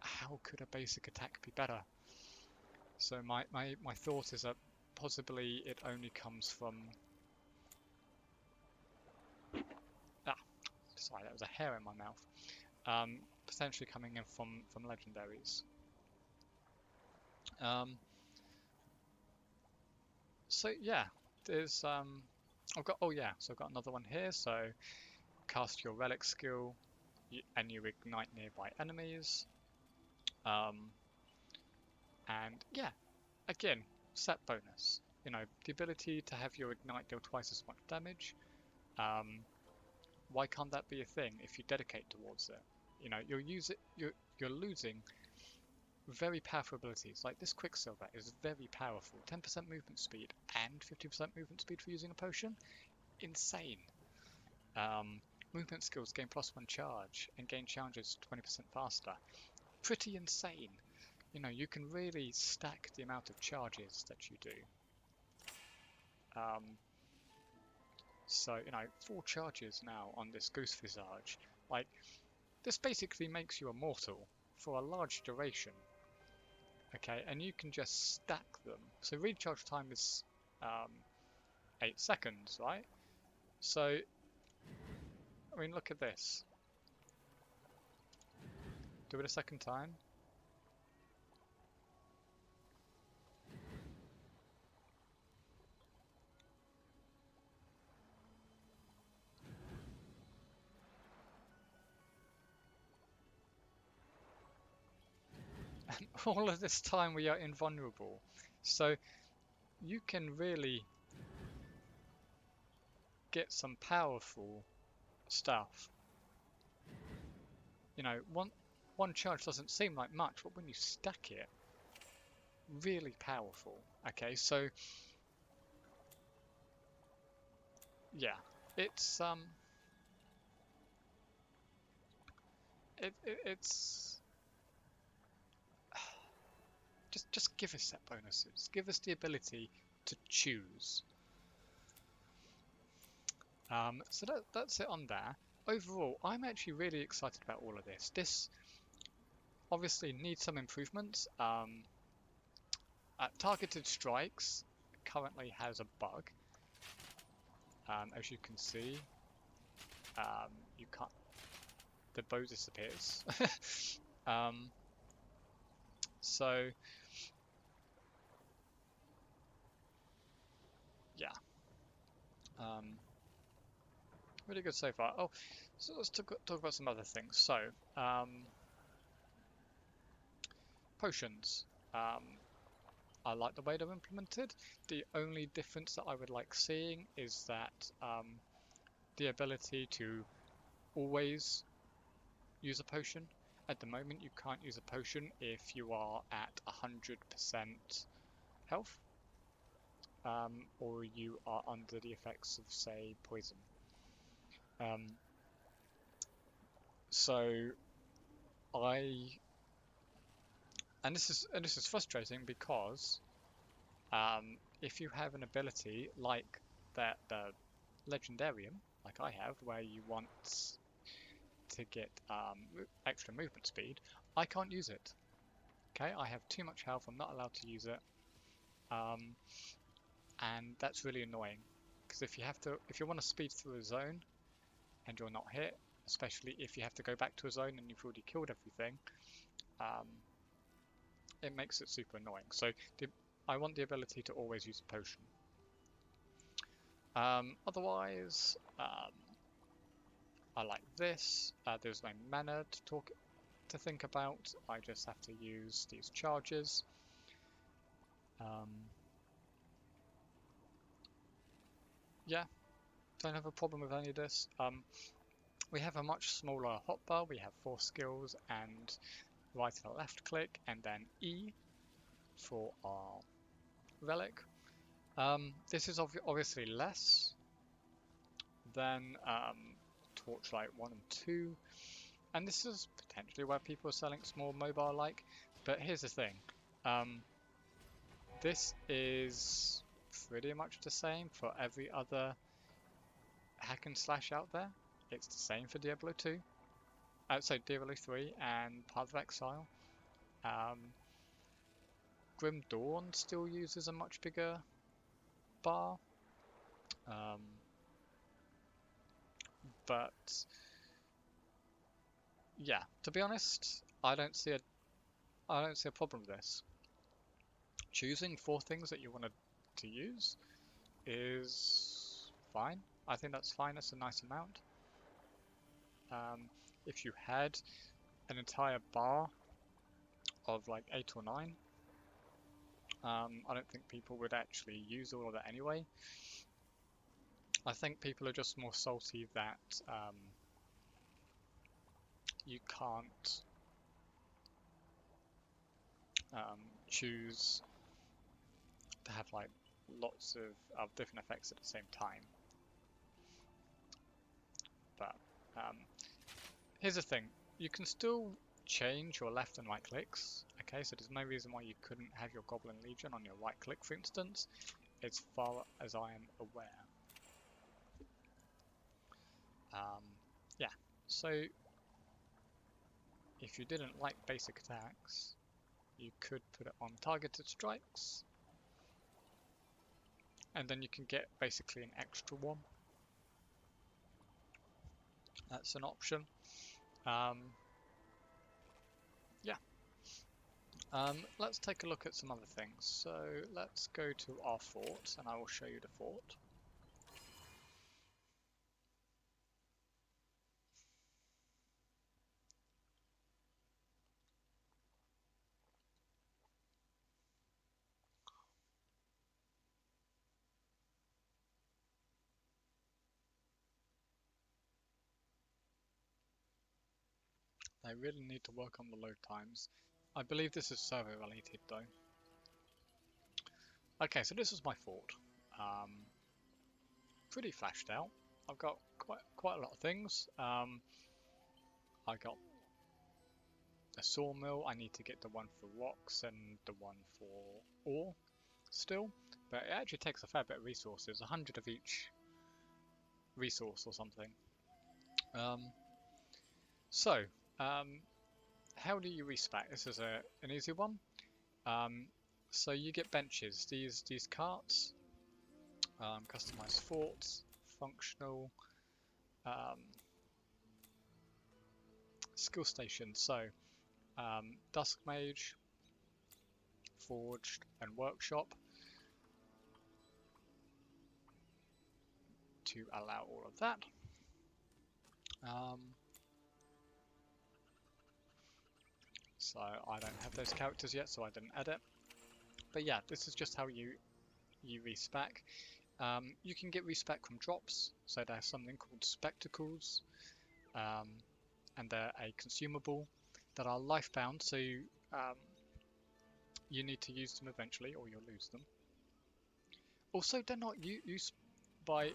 how could a basic attack be better? So my thought is that possibly it only comes from... sorry, that was a hair in my mouth. Potentially coming in from legendaries. Um, so yeah, there's I've got so I've got another one here. So cast your relic skill, and you ignite nearby enemies. Um, and yeah, again, set bonus. You know, the ability to have your ignite deal twice as much damage. Why can't that be a thing if you dedicate towards it? You know, you're losing very powerful abilities. Like this Quicksilver is very powerful. 10% movement speed and 50% movement speed for using a potion. Insane. Um, Movement skills gain +1 charge and gain challenges 20% faster. Pretty insane. You know, you can really stack the amount of charges that you do. So, you know, 4 charges now on this Goose Visage. Like, this basically makes you immortal for a large duration. Okay, and you can just stack them. So recharge time is 8 seconds, right? So, I mean, look at this. Do it a second time. And all of this time we are invulnerable. So you can really get some powerful stuff. You know, one charge doesn't seem like much, but when you stack it, really powerful. Okay, so yeah, it's it's just give us set bonuses. Give us the ability to choose. So that's it on there. Overall, I'm actually really excited about all of this. This obviously needs some improvements. Targeted strikes currently has a bug. As you can see, you can't. The bow disappears. um, so yeah, really good so far. Oh, so let's talk about some other things. So potions. I like the way they're implemented. The only difference that I would like seeing is that the ability to always use a potion. At the moment, you can't use a potion if you are at 100% health, or you are under the effects of, say, poison. So this is frustrating because if you have an ability like the Legendarium, like I have, where you want to get extra movement speed, I can't use it. Okay, I have too much health. I'm not allowed to use it, and that's really annoying. Because if you want to speed through a zone and you're not hit, especially if you have to go back to a zone and you've already killed everything, it makes it super annoying. So I want the ability to always use a potion. Otherwise, I like this. There's no mana to think about. I just have to use these charges. Yeah, don't have a problem with any of this. We have a much smaller hotbar. We have 4 skills and right and left click, and then E for our relic. This is obviously less than Torchlight 1 and 2, and this is potentially where people are selling small mobile-like. But here's the thing. This is pretty much the same for every other hack and slash out there. It's the same for Diablo 2. So Diablo 3 and Path of Exile. Grim Dawn still uses a much bigger bar. But yeah, to be honest, I don't see a problem with this. choosing 4 things that you want to use is fine. I think that's fine. That's a nice amount. If you had an entire bar of like 8 or 9, I don't think people would actually use all of that anyway. I think people are just more salty that you can't choose to have like lots of different effects at the same time. But here's the thing, you can still change your left and right clicks. Okay, so there's no reason why you couldn't have your Goblin Legion on your right click, for instance, as far as I am aware. Yeah, so if you didn't like basic attacks, you could put it on targeted strikes, and then you can get basically an extra one. That's an option. Yeah. Let's take a look at some other things. So let's go to our fort, and I will show you the fort. They really need to work on the load times. I believe this is server related though. Okay, so this is my fort. Pretty flashed out. I've got quite a lot of things. I got a sawmill. I need to get the one for rocks and the one for ore still, but it actually takes a fair bit of resources, 100 of each resource or something. How do you respec? This is an easy one. So you get benches, these carts, customized forts, functional, skill stations. So Dusk Mage, Forged, and Workshop to allow all of that. So I don't have those characters yet, so I didn't add it. But yeah, this is just how you respec. You can get respec from drops, so there's something called spectacles, and they're a consumable that are lifebound, so you need to use them eventually or you'll lose them. Also, they're not used by...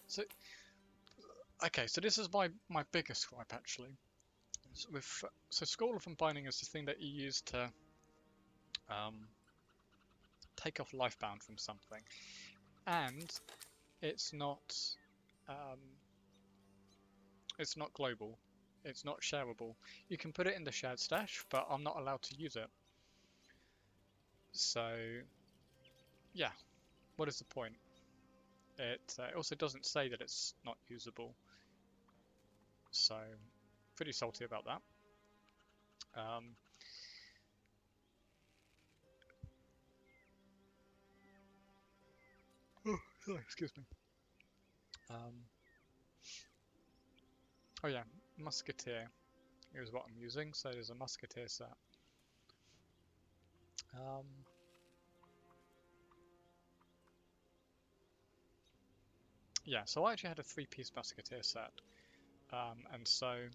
So this is my biggest gripe actually. So Scroll of Unbinding is the thing that you use to take off lifebound from something, and it's not global, it's not shareable. You can put it in the shared stash, but I'm not allowed to use it. So yeah, what is the point? It also doesn't say that it's not usable, so pretty salty about that. Oh, sorry, excuse me. Oh yeah, Musketeer is what I'm using, so there's a Musketeer set. Yeah, so I actually had a 3-piece Musketeer set, and so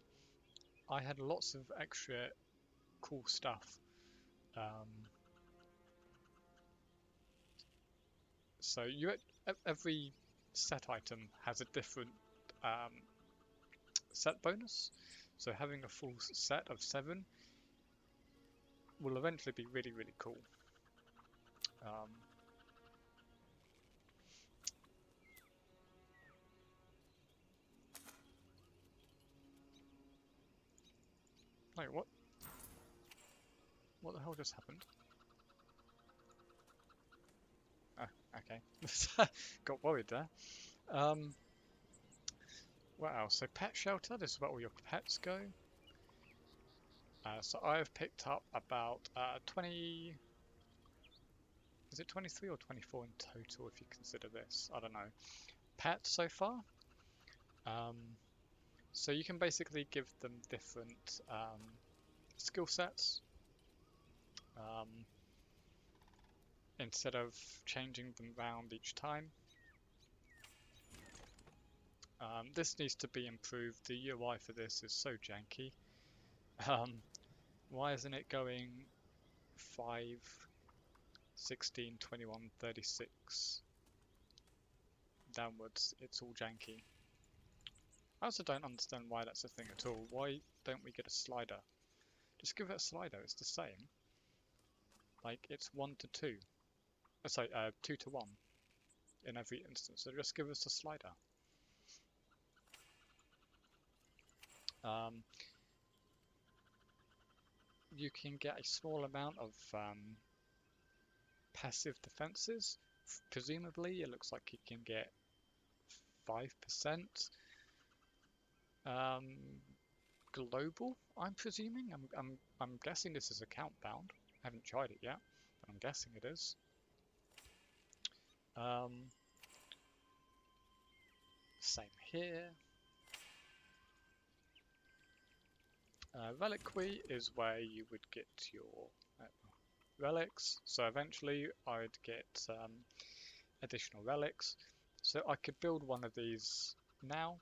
I had lots of extra cool stuff. So every set item has a different set bonus, so having a full set of 7 will eventually be really, really cool. Wait, what? What the hell just happened? Oh, okay. Got worried there. Wow, so pet shelter, this is where all your pets go. So I've picked up about 20 Is it 23 or 24 in total if you consider this? I don't know. Pets so far. So you can basically give them different skill sets. Instead of changing them round each time. This needs to be improved. The UI for this is so janky. Why isn't it going 5, 16, 21, 36 downwards? It's all janky. I also don't understand why that's a thing at all. Why don't we get a slider? Just give it a slider, it's the same. Like, it's 1 to 2. Sorry, 2 to 1 in every instance, so just give us a slider. You can get a small amount of passive defenses. Presumably, it looks like you can get 5%. Global, I'm presuming. I'm guessing this is account bound. I haven't tried it yet, but I'm guessing it is. Same here. Reliquary is where you would get your relics. So eventually I'd get additional relics. So I could build one of these now.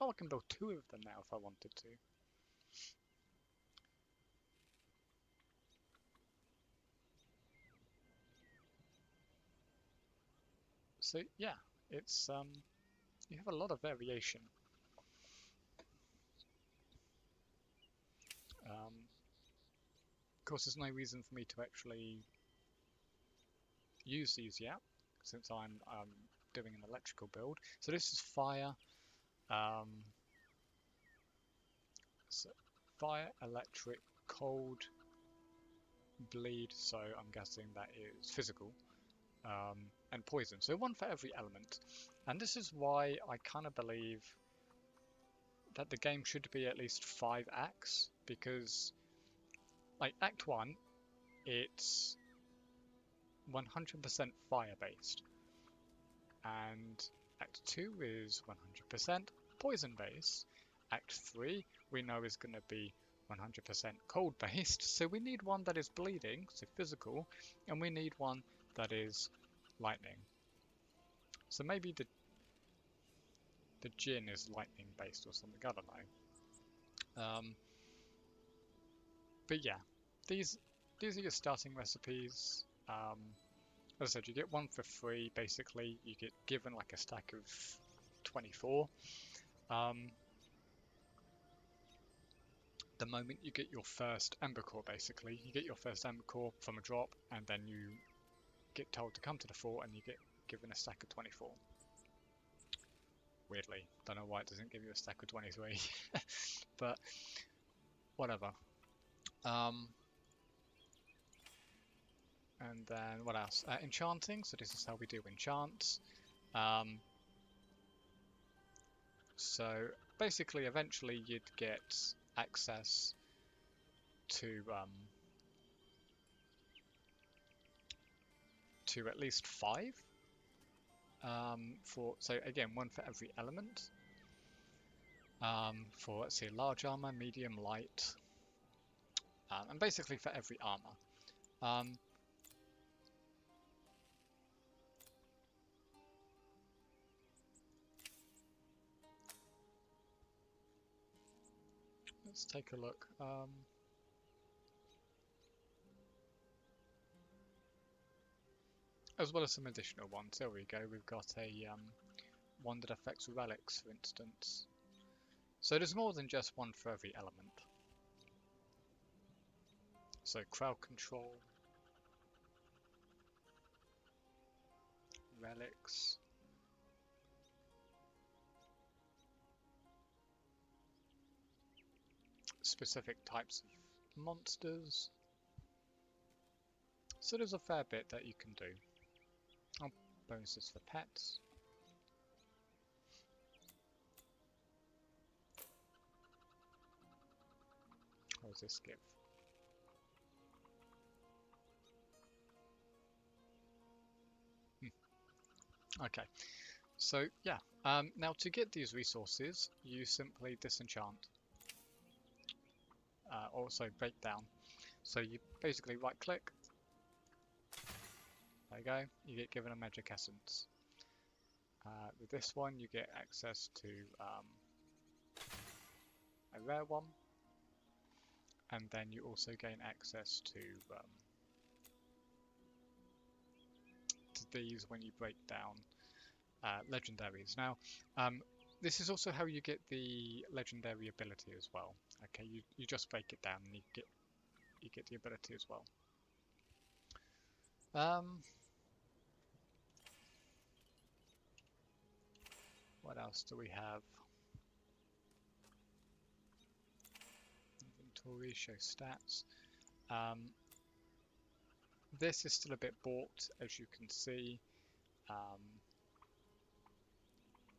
Oh, I can build 2 of them now if I wanted to. So yeah, it's you have a lot of variation. Of course, there's no reason for me to actually use these yet, since I'm doing an electrical build. So this is fire. So fire, electric, cold, bleed. So I'm guessing that is physical. And poison. So 1 for every element. And this is why I kind of believe that the game should be at least 5 acts, because like Act 1, it's 100% fire based, and Act 2 is 100% poison based. Act 3 we know is going to be 100% cold based, so we need one that is bleeding, so physical, and we need one that is lightning. So maybe the gin is lightning based or something, I don't know. But yeah, these are your starting recipes. As I said, you get 1 for free. Basically, you get given like a stack of 24. The moment you get your first Ember Core, basically, you get your first Ember Core from a drop, and then you get told to come to the fort, and you get given a stack of 24. Weirdly, don't know why it doesn't give you a stack of 23, but whatever. And then what else? Enchanting. So this is how we do enchants. So basically, eventually you'd get access to at least 5. So again, 1 for every element. For let's see, large armor, medium, light, and basically for every armor. Let's take a look. As well as some additional ones. There we go. We've got a one that affects relics, for instance. So there's more than just 1 for every element. So crowd control, relics, specific types of monsters. So there's a fair bit that you can do. Oh, bonuses for pets. What does this give? Okay, so yeah, now to get these resources, you simply disenchant, also break down. So you basically right click, there you go, you get given a magic essence. With this one you get access to a rare one, and then you also gain access to these when you break down legendaries. Now, this is also how you get the legendary ability as well. Okay, you just break it down and you get the ability as well. What else do we have? Inventory, show stats. This is still a bit balked, as you can see.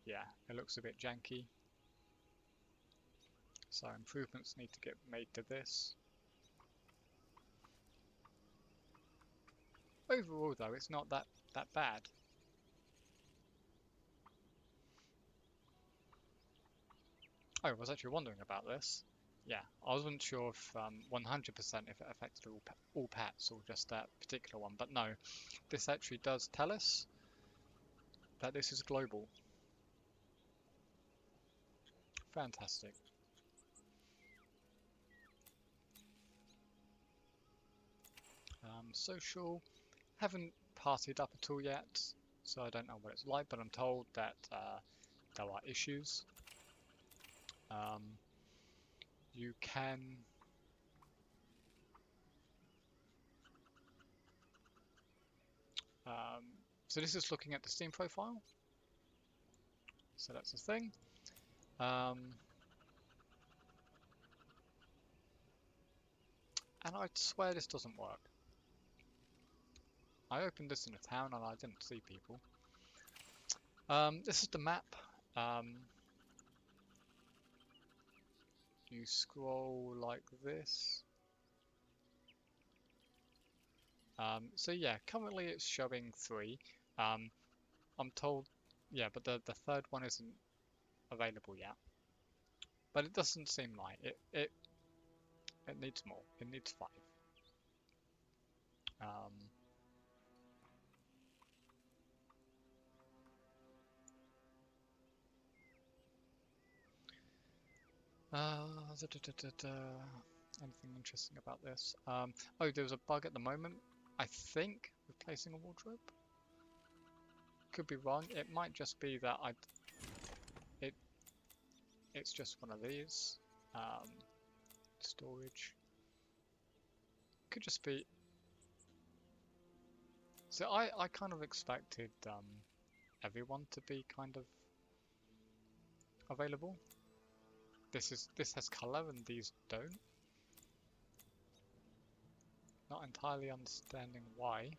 Yeah, it looks a bit janky. So improvements need to get made to this. Overall though, it's not that bad. Oh, I was actually wondering about this. Yeah, I wasn't sure if 100% if it affected all pets or just that particular one, but no, this actually does tell us that this is global. Fantastic. Social, haven't partied up at all yet, so I don't know what it's like, but I'm told that there are issues. You can so this is looking at the Steam profile, so that's the thing. And I swear this doesn't work. I opened this in a town and I didn't see people. This is the map. You scroll like this. So yeah, currently it's showing 3. I'm told, yeah, but the third one isn't available yet. But it doesn't seem right. It needs more. It needs 5. Anything interesting about this? Oh, there's a bug at the moment. I think replacing a wardrobe. Could be wrong. It might just be that it's just one of these. Storage. Could just be. So I kind of expected everyone to be kind of available. This has color and these don't. Not entirely understanding why.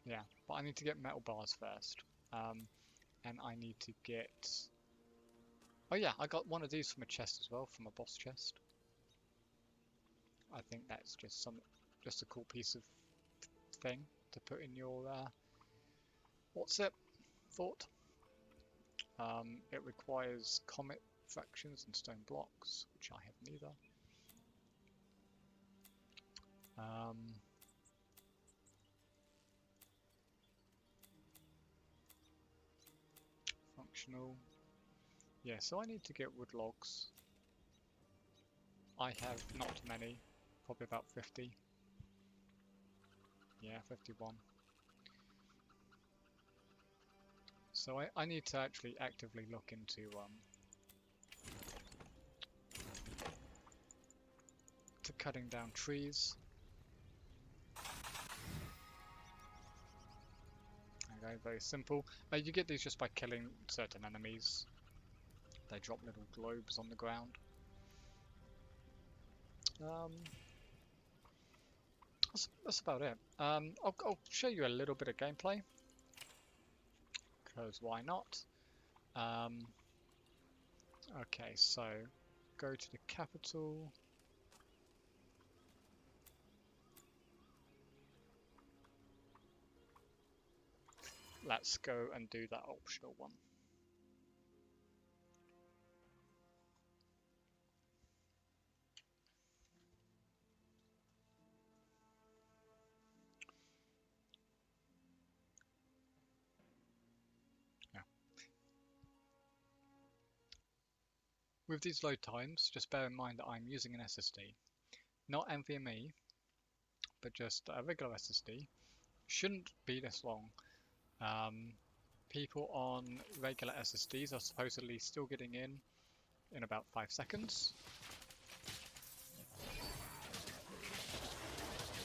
Yeah, but I need to get metal bars first. And I need to get. Oh yeah, I got one of these from a chest as well, from a boss chest. I think that's just a cool piece of thing to put in your what's it? Thought. It requires comet fractions and stone blocks, which I have neither. Functional. Yeah, so I need to get wood logs. I have not many, probably about 50. Yeah, 51. So I need to actually actively look into to cutting down trees. Okay, very simple. You get these just by killing certain enemies. They drop little globes on the ground. That's about it. I'll show you a little bit of gameplay, because why not? Okay, so go to the capital. let's go and do that optional one. Yeah. With these load times, just bear in mind that I'm using an SSD, not NVMe, but just a regular SSD. Shouldn't be this long. People on regular SSDs are supposedly still getting in about 5 seconds.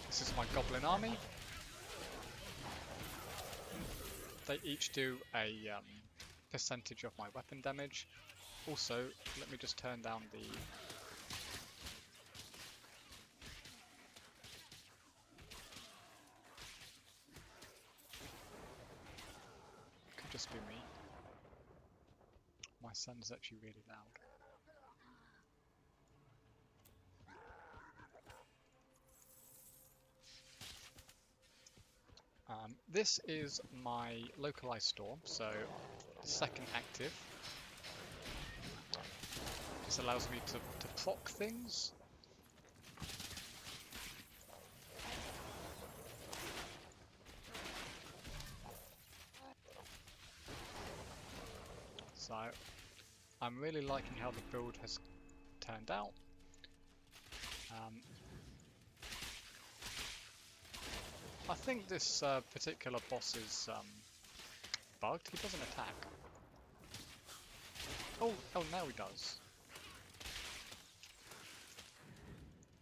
This is my goblin army. They each do a percentage of my weapon damage. Also, let me just turn down the... Could just be me. My son's actually really loud. This is my localized store, so second active. This allows me to proc things. So I'm really liking how the build has turned out. I think this particular boss is bugged. He doesn't attack. Oh, now he does.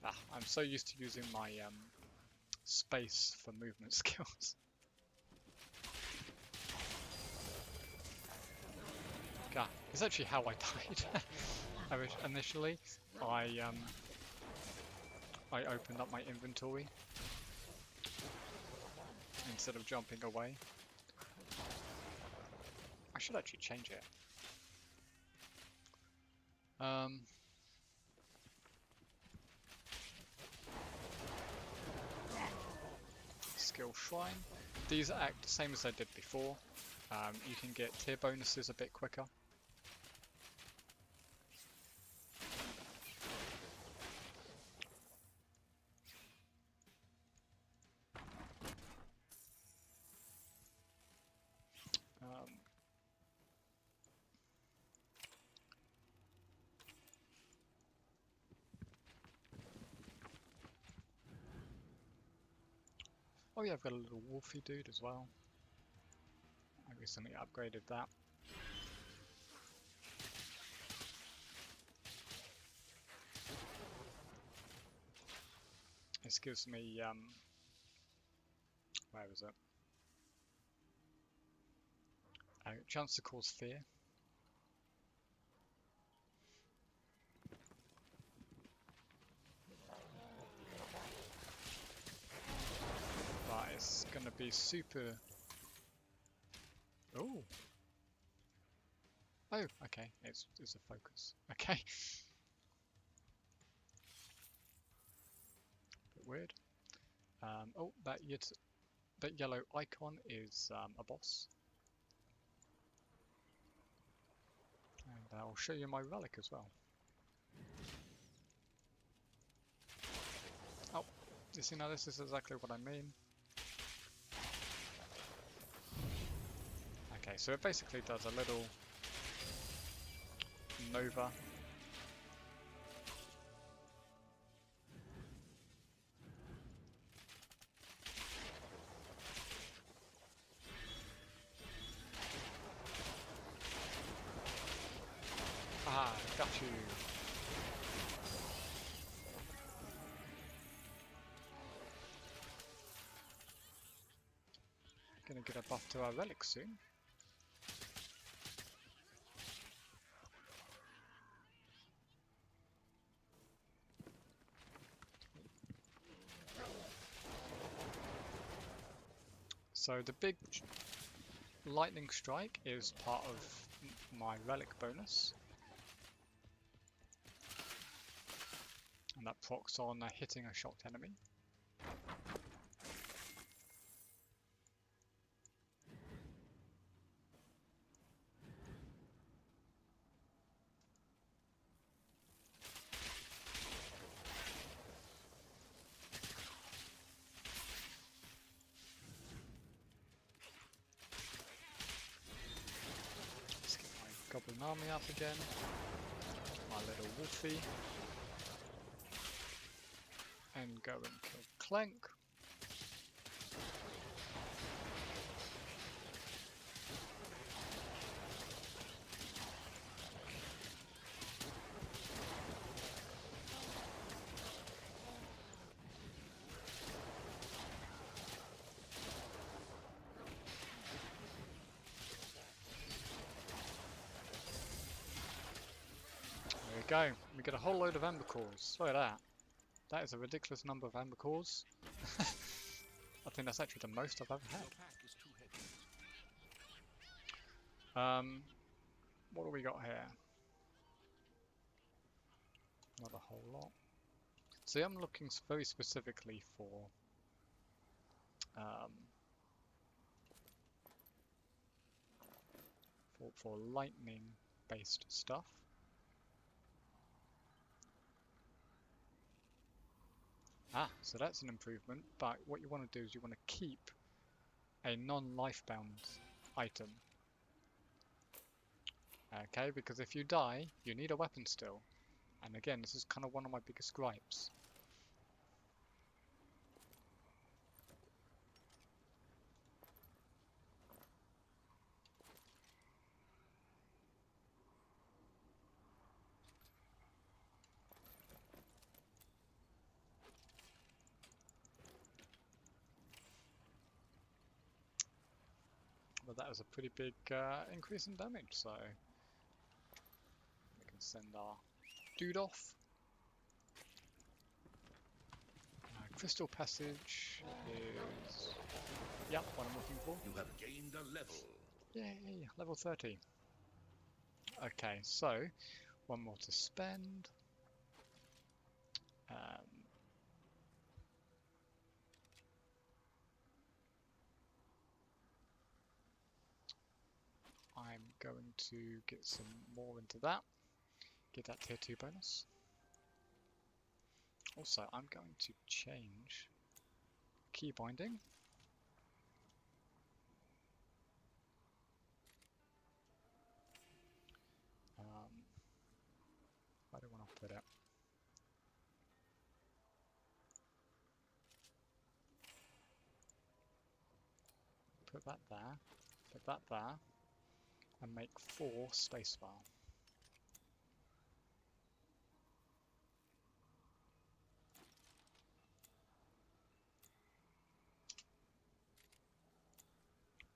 I'm so used to using my space for movement skills. God, it's actually how I died. Initially, I opened up my inventory instead of jumping away. I should actually change it. Skill Shrine. These act the same as I did before. You can get tier bonuses a bit quicker. Oh yeah, I've got a little wolfy dude as well. I recently upgraded that. This gives me, where is it? Chance to cause fear. But it's gonna be super... Oh! Oh, okay, it's a focus. Okay. Bit weird. Oh, that yellow icon is a boss. And I'll show you my relic as well. Oh, you see now this is exactly what I mean. Okay, so it basically does a little Nova. Ah, got you. Gonna get a buff to our relic soon. So the big lightning strike is part of my relic bonus. And that procs on hitting a shocked enemy. army up again. My little wolfie. And go and kill Clank. There we go. We get a whole load of amber cores. Look at that. That is a ridiculous number of amber cores. I think that's actually the most I've ever had. What do we got here? Not a whole lot. See, I'm looking very specifically for lightning-based stuff. Ah, so that's an improvement, but what you want to do is you want to keep a non-lifebound item. Okay, because if you die, you need a weapon still. And again, this is kind of one of my biggest gripes. But that was a pretty big increase in damage, so we can send our dude off. Crystal Passage is... Yep, what I'm looking for. You have gained a level. Yay, level 30. Okay, so one more to spend. I'm going to get some more into that. Get that tier 2 bonus. Also, I'm going to change key binding. Where do I want to put it? Put that there, put that there, and make 4 spacebar.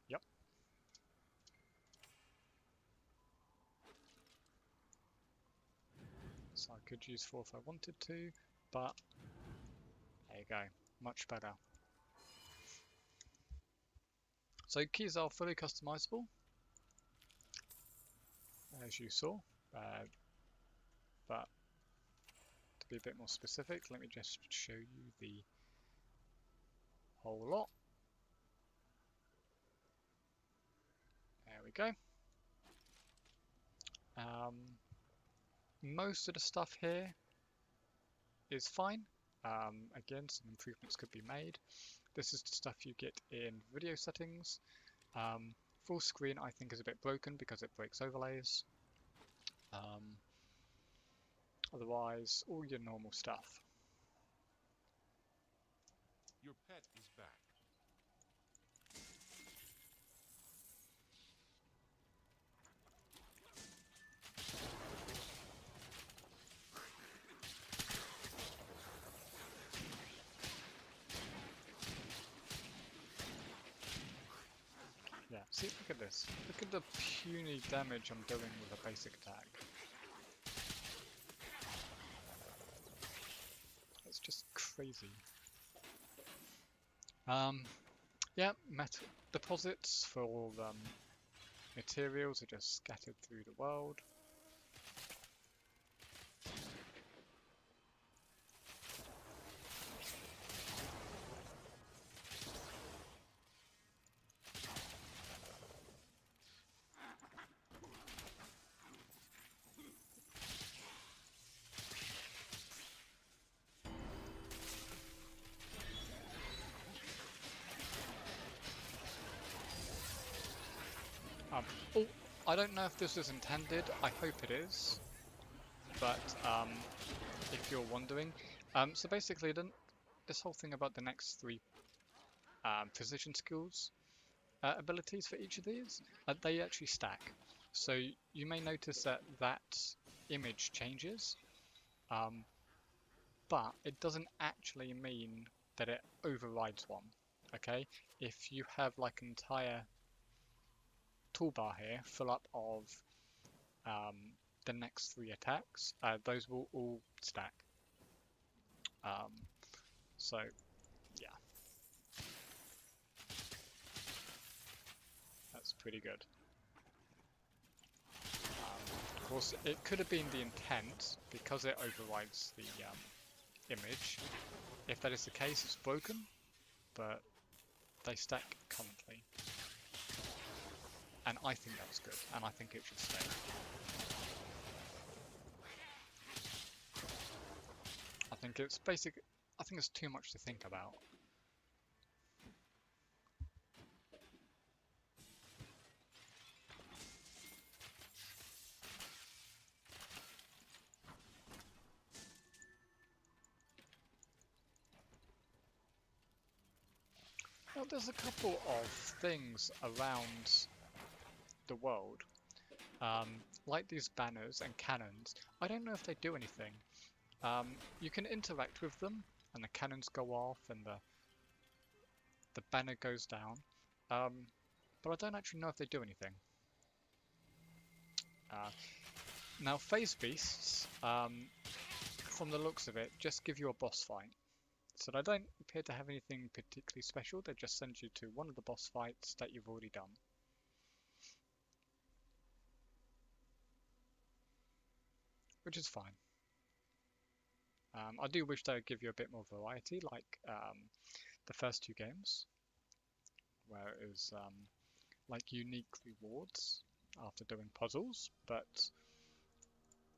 Yep. So I could use 4 if I wanted to, but there you go, much better. So keys are fully customizable, as you saw, but to be a bit more specific, let me just show you the whole lot. There we go. Most of the stuff here is fine. Again, some improvements could be made. This is the stuff you get in video settings. Full screen I think is a bit broken because it breaks overlays. Otherwise, all your normal stuff. Your pet is back. Yeah, see, look at this. Look at the puny damage I'm doing with a basic attack. It's just crazy. Yeah, metal deposits for all materials are just scattered through the world. I don't know if this was intended. I hope it is. But if you're wondering, so basically, this whole thing about the next 3 precision skills abilities for each of these, they actually stack. So you may notice that image changes, but it doesn't actually mean that it overrides one. Okay, if you have like an entire toolbar here full up of the next 3 attacks, those will all stack. So yeah, that's pretty good. Of course, it could have been the intent because it overrides the image. If that is the case, it's broken, but they stack currently. And I think that's good, and I think it should stay. I think it's basic. I think it's too much to think about. Well, there's a couple of things around the world, like these banners and cannons. I don't know if they do anything. You can interact with them, and the cannons go off, and the banner goes down. But I don't actually know if they do anything. Now, phase beasts, from the looks of it, just give you a boss fight. So they don't appear to have anything particularly special. They just send you to one of the boss fights that you've already done. Which is fine. I do wish they would give you a bit more variety, like the first 2 games, where it was like unique rewards after doing puzzles, but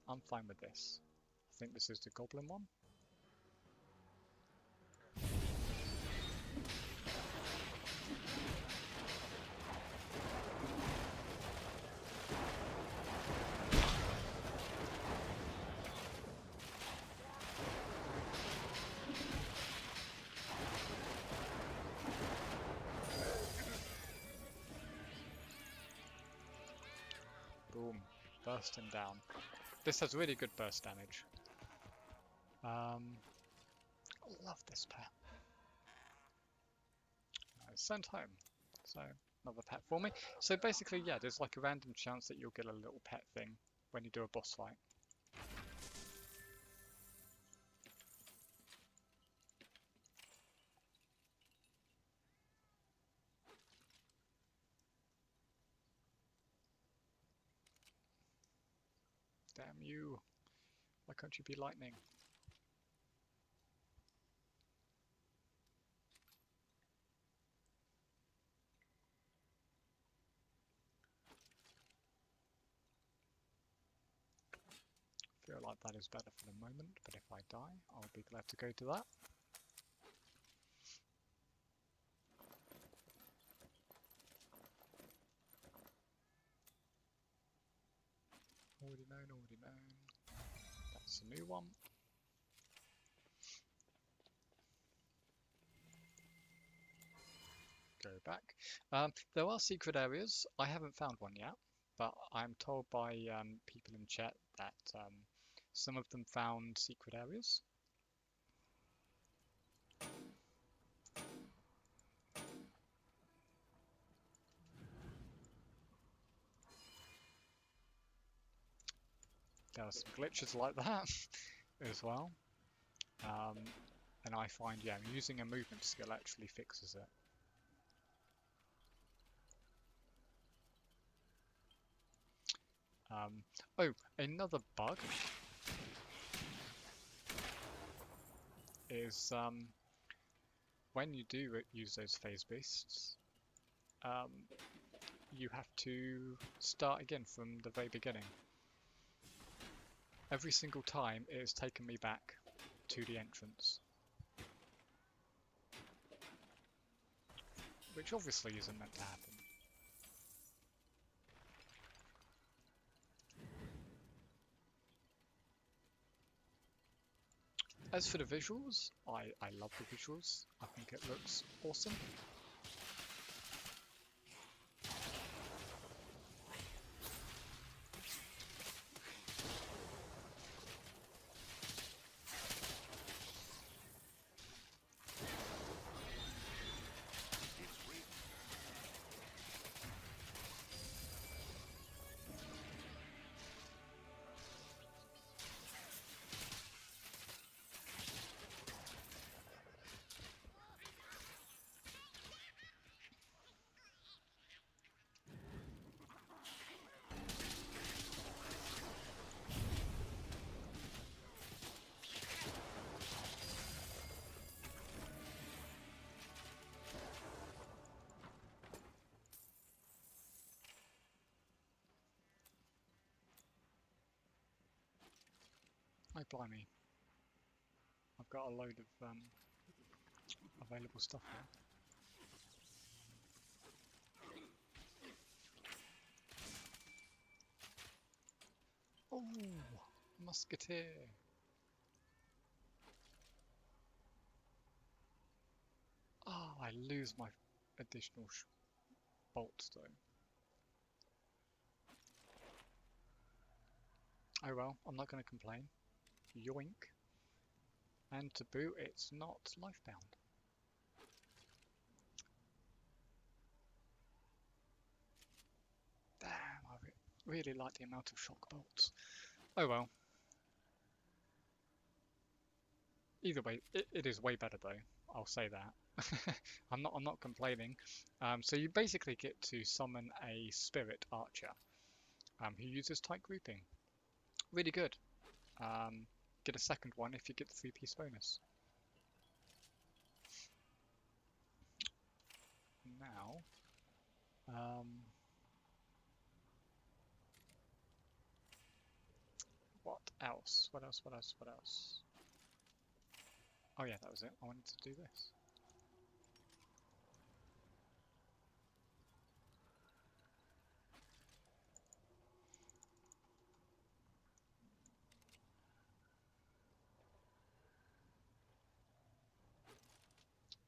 I'm fine with this. I think this is the goblin one. Boom. Burst him down. This has really good burst damage. I love this pet. Sent home. So, another pet for me. So basically, yeah, there's like a random chance that you'll get a little pet thing when you do a boss fight. Damn you. Why can't you be lightning? Feel like that is better for the moment, but if I die, I'll be glad to go to that. Already known, already known. That's a new one. Go back. There are secret areas. I haven't found one yet, but I'm told by people in chat that some of them found secret areas. There are some glitches like that as well. And I find, yeah, using a movement skill actually fixes it. Oh, another bug is when you do use those phase beasts, you have to start again from the very beginning. Every single time it has taken me back to the entrance. Which obviously isn't meant to happen. As for the visuals, I love the visuals. I think it looks awesome. Oh blimey, I've got a load of available stuff here. Oh, musketeer. Oh, I lose my additional bolts though. Oh well, I'm not going to complain. Yoink. And to boot, it's not lifebound. Damn, I really like the amount of shock bolts. Oh well. Either way, it is way better though. I'll say that. I'm not complaining. So you basically get to summon a spirit archer who uses tight grouping. Really good. Get a second one if you get the 3-piece bonus. Now, what else? What else? What else? What else? Oh yeah, that was it. I wanted to do this.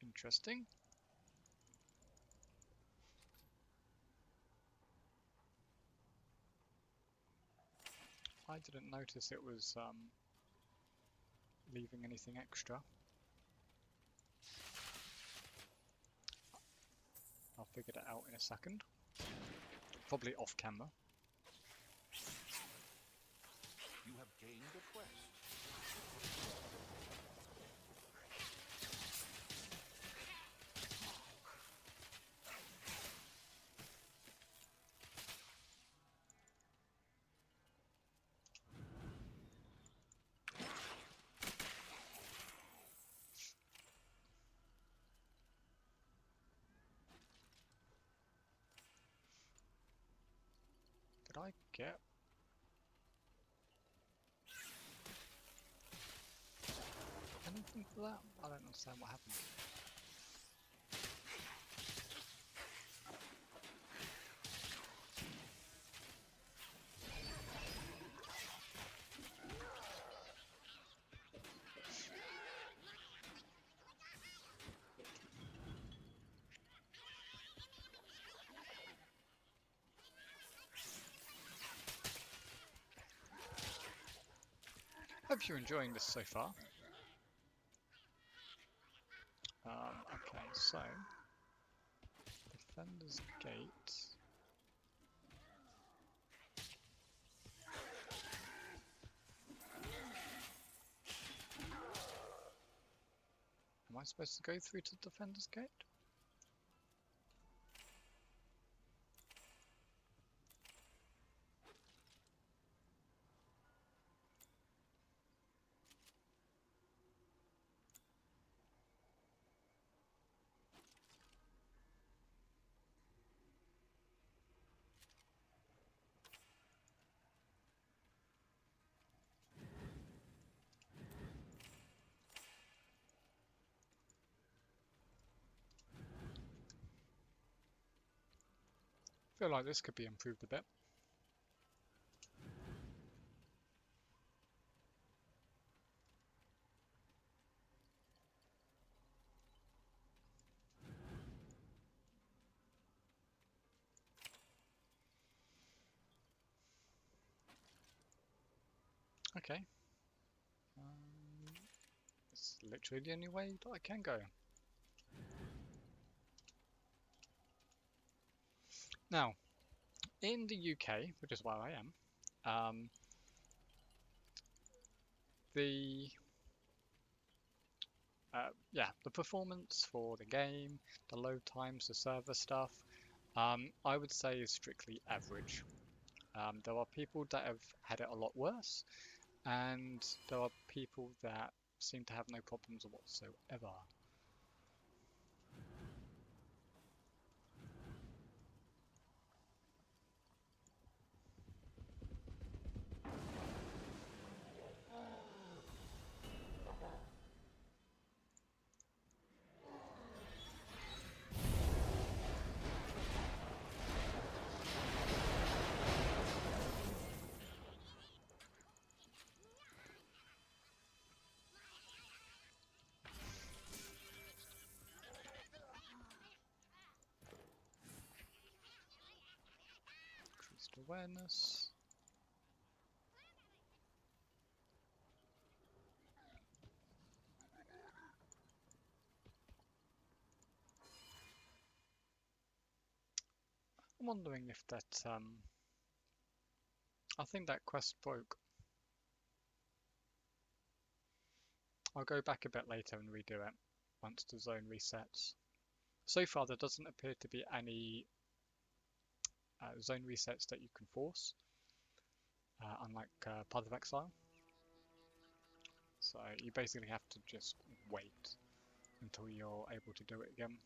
Interesting. I didn't notice it was leaving anything extra. I'll figure that out in a second. Probably off camera. You have gained a quest. Did I get... anything for that? I don't understand what happened. Hope you're enjoying this so far. Okay, so Defender's Gate. Am I supposed to go through to Defender's Gate? I feel like this could be improved a bit. Okay. It's literally the only way that I can go. Now, in the UK, which is where I am, the the performance for the game, the load times, the server stuff, I would say is strictly average. There are people that have had it a lot worse, and there are people that seem to have no problems whatsoever. Increased awareness. I'm wondering if that, I think that quest broke. I'll go back a bit later and redo it once the zone resets. So far there doesn't appear to be any zone resets that you can force, unlike Path of Exile. So you basically have to just wait until you're able to do it again.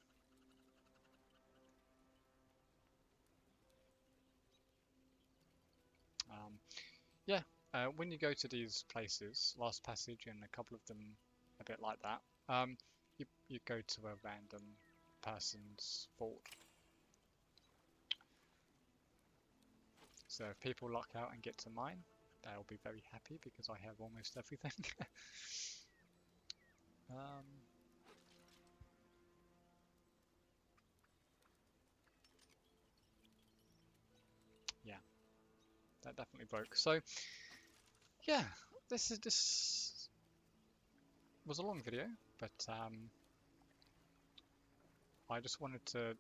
Yeah, when you go to these places, Last Passage and a couple of them a bit like that, you go to a random person's vault. So if people lock out and get to mine, they'll be very happy because I have almost everything. Yeah, that definitely broke. So yeah, this was a long video, but I just wanted to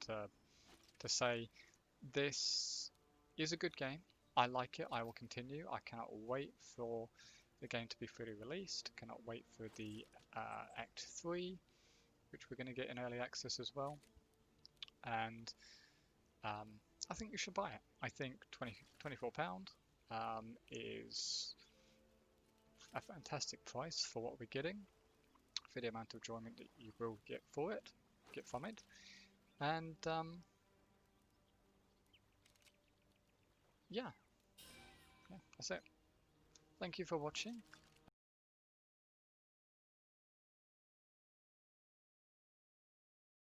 say this is a good game. I like it. I will continue. I cannot wait for the game to be fully released. Cannot wait for the Act 3, which we're going to get in early access as well. And I think you should buy it. I think £24 is a fantastic price for what we're getting, for the amount of enjoyment that you will get from it. And yeah, that's it. Thank you for watching.